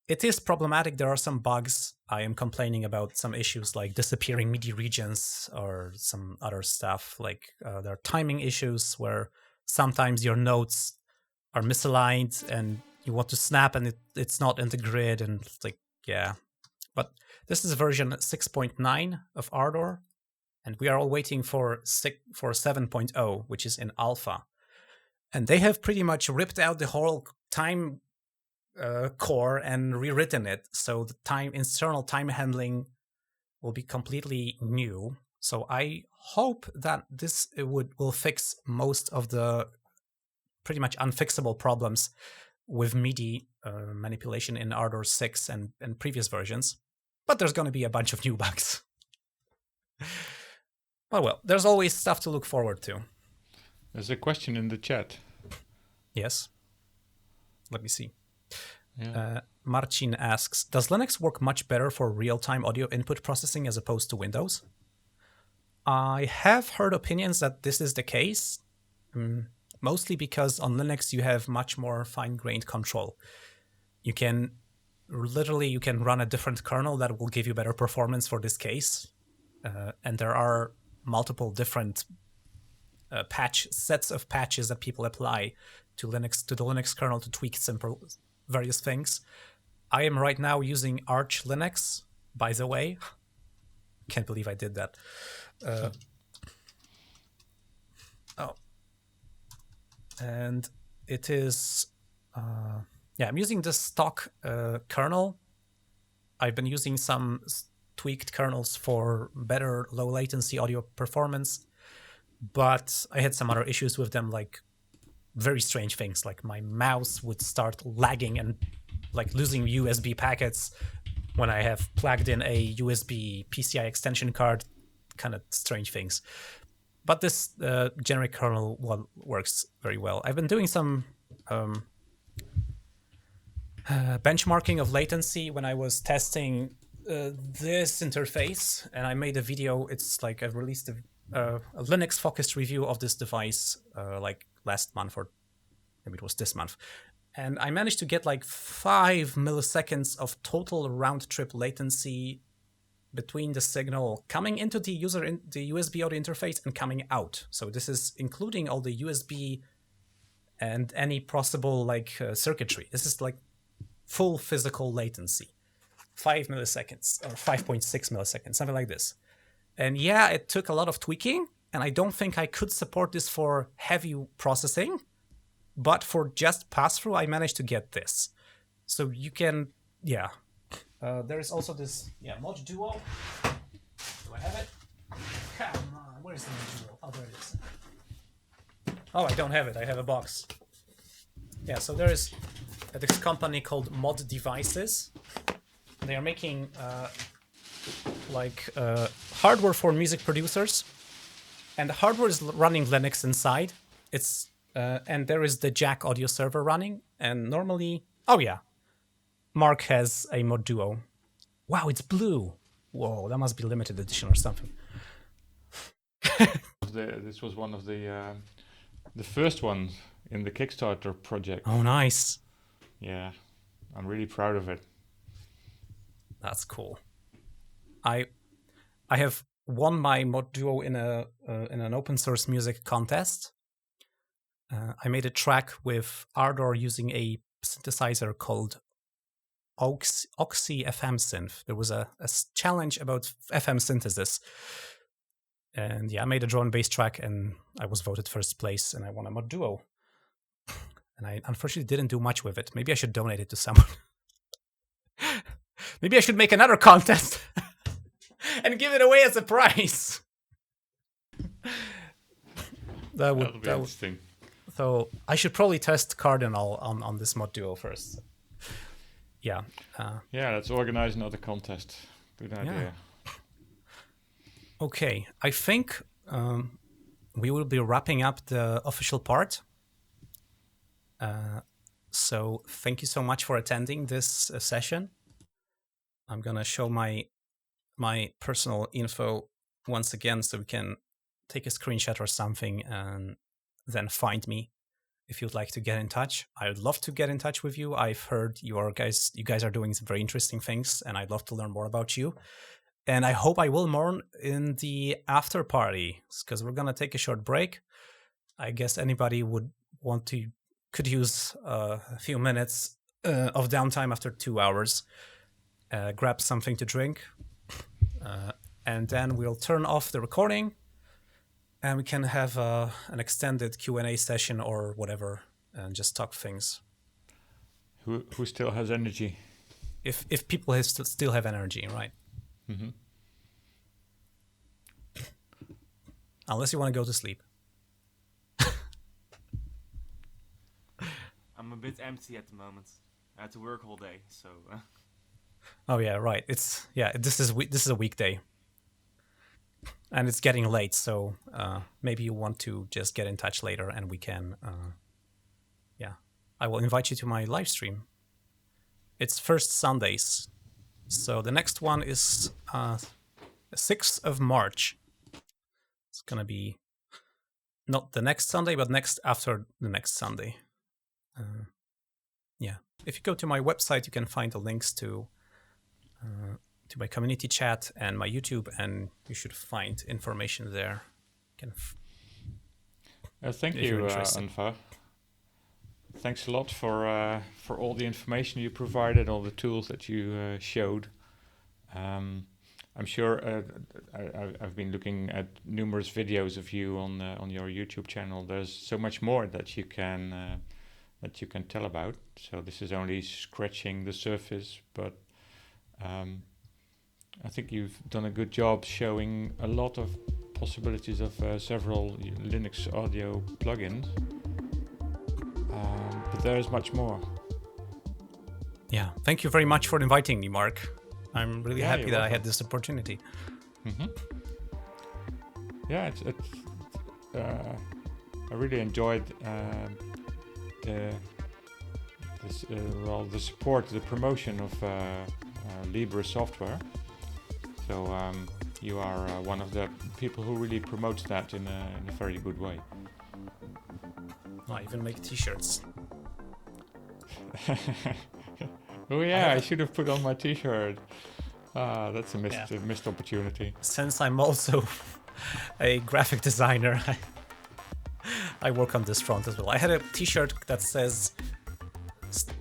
it is problematic. There are some bugs. I am complaining about some issues like disappearing MIDI regions or some other stuff. Like there are timing issues where sometimes your notes are misaligned and you want to snap and it's not in the grid, and it's like, yeah. But this is version 6.9 of Ardour, and we are all waiting for 7.0, which is in alpha. And they have pretty much ripped out the whole time core and rewritten it, so the internal time handling will be completely new. So I hope that this will fix most of the pretty much unfixable problems with MIDI manipulation in Ardour 6 and previous versions. But there's going to be a bunch of new bugs. But well, there's always stuff to look forward to. There's a question in the chat. Yes. Let me see. Yeah. Marcin asks, does Linux work much better for real-time audio input processing as opposed to Windows? I have heard opinions that this is the case, mostly because on Linux you have much more fine-grained control. You can run a different kernel that will give you better performance for this case, and there are multiple different sets of patches that people apply to the Linux kernel to tweak various things. I am right now using Arch Linux, by the way. Can't believe I did that. And it is, I'm using the stock kernel. I've been using some tweaked kernels for better low latency audio performance, but I had some other issues with them, like very strange things, like my mouse would start lagging and like losing USB packets when I have plugged in a USB PCI extension card, kind of strange things. But this generic kernel works very well. I've been doing some benchmarking of latency when I was testing this interface, and I made a video. It's like I released a Linux-focused review of this device like last month, or maybe it was this month. And I managed to get like 5 milliseconds of total round-trip latency between the signal coming into the USB audio interface and coming out. So this is including all the USB and any possible like circuitry. This is like full physical latency. 5 milliseconds or 5.6 milliseconds, something like this. And yeah, it took a lot of tweaking, and I don't think I could support this for heavy processing, but for just pass-through, I managed to get this. So you can, yeah. There is also this, Mod Duo. Do I have it? Come on, where is the Mod Duo? Oh, there it is. Oh, I don't have it. I have a box. Yeah, so there is this company called Mod Devices. They are making hardware for music producers, and the hardware is running Linux inside. It's and there is the Jack audio server running, and normally, Marc has a Mod Duo. Wow, it's blue. Whoa, that must be limited edition or something. This was one of the first ones in the Kickstarter project. Oh, nice. Yeah, I'm really proud of it. That's cool. I have won my Mod Duo in an open source music contest. I made a track with Ardour using a synthesizer called Oxy FM Synth. There was a challenge about FM synthesis. And yeah, I made a drum and bass track, and I was voted first place, and I won a Mod Duo. And I unfortunately didn't do much with it. Maybe I should donate it to someone. Maybe I should make another contest and give it away as a prize. That would be interesting. So I should probably test Cardinal on this Mod Duo first. Yeah. Let's organize another contest. Good idea. Okay, I think we will be wrapping up the official part. So thank you so much for attending this session. I'm gonna show my personal info once again, so we can take a screenshot or something and then find me. if you'd like to get in touch. I'd love to get in touch with you. I've heard you guys are doing some very interesting things, and I'd love to learn more about you. And I hope I will more in the after party, because we're gonna take a short break. I guess anybody could use a few minutes of downtime after 2 hours. Grab something to drink, and then we'll turn off the recording, and we can have an extended Q&A session or whatever, and just talk things. Who still has energy? If people still have energy, right? Mm-hmm. Unless you want to go to sleep. I'm a bit empty at the moment. I had to work all day, so. Oh yeah, right. This is a weekday, and it's getting late. So maybe you want to just get in touch later, and we can. I will invite you to my live stream. It's first Sundays, so the next one is 6th of March. It's gonna be not the next Sunday, but next after the next Sunday. If you go to my website, you can find the links to my community chat and my YouTube, and you should find information there. Thank you, Unfa. Thanks a lot for all the information you provided, all the tools that you showed. I'm sure I've been looking at numerous videos of you on your YouTube channel. There's so much more that you can tell about. So this is only scratching the surface, but I think you've done a good job showing a lot of possibilities of several Linux audio plugins. But there is much more. Yeah, thank you very much for inviting me, Mark. I'm really happy that I had this opportunity. Mm-hmm. Yeah, I really enjoyed the support, the promotion of Libre software. So you are one of the people who really promotes that in a very good way. I even make t-shirts. Oh yeah, I should have put on my t-shirt. That's a missed opportunity. Since I'm also a graphic designer, I work on this front as well. I had a t-shirt that says,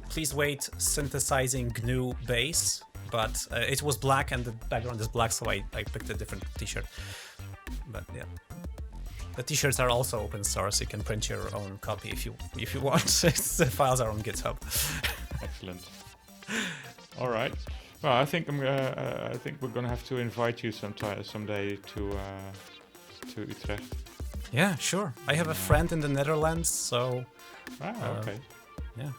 "Please wait, synthesizing GNU bass," but it was black and the background is black, so I picked a different t-shirt. But yeah, the t-shirts are also open source. You can print your own copy if you want. The files are on GitHub. Excellent. All right. Well, I think we're gonna have to invite you someday to Utrecht. Yeah, sure. I have a friend in the Netherlands, so. Okay. Yeah.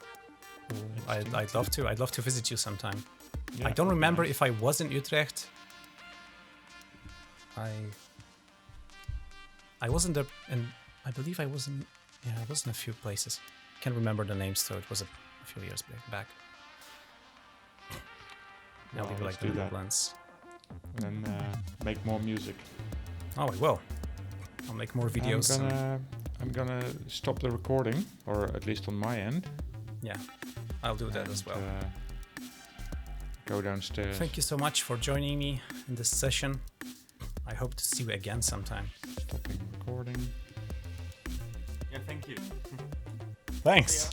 I'd love to. I'd love to visit you sometime. Yeah, I don't remember if I was in Utrecht. I wasn't there, and I believe I was in. Yeah, I was in a few places. Can't remember the names, so it was a few years back. Well, I'll like the Netherlands. And make more music. Oh, I will. I'll make more videos. I'm gonna stop the recording, or at least on my end. Yeah, I'll do that as well. Go downstairs. Thank you so much for joining me in this session. I hope to see you again sometime. Stopping recording. Yeah, thank you. Thanks.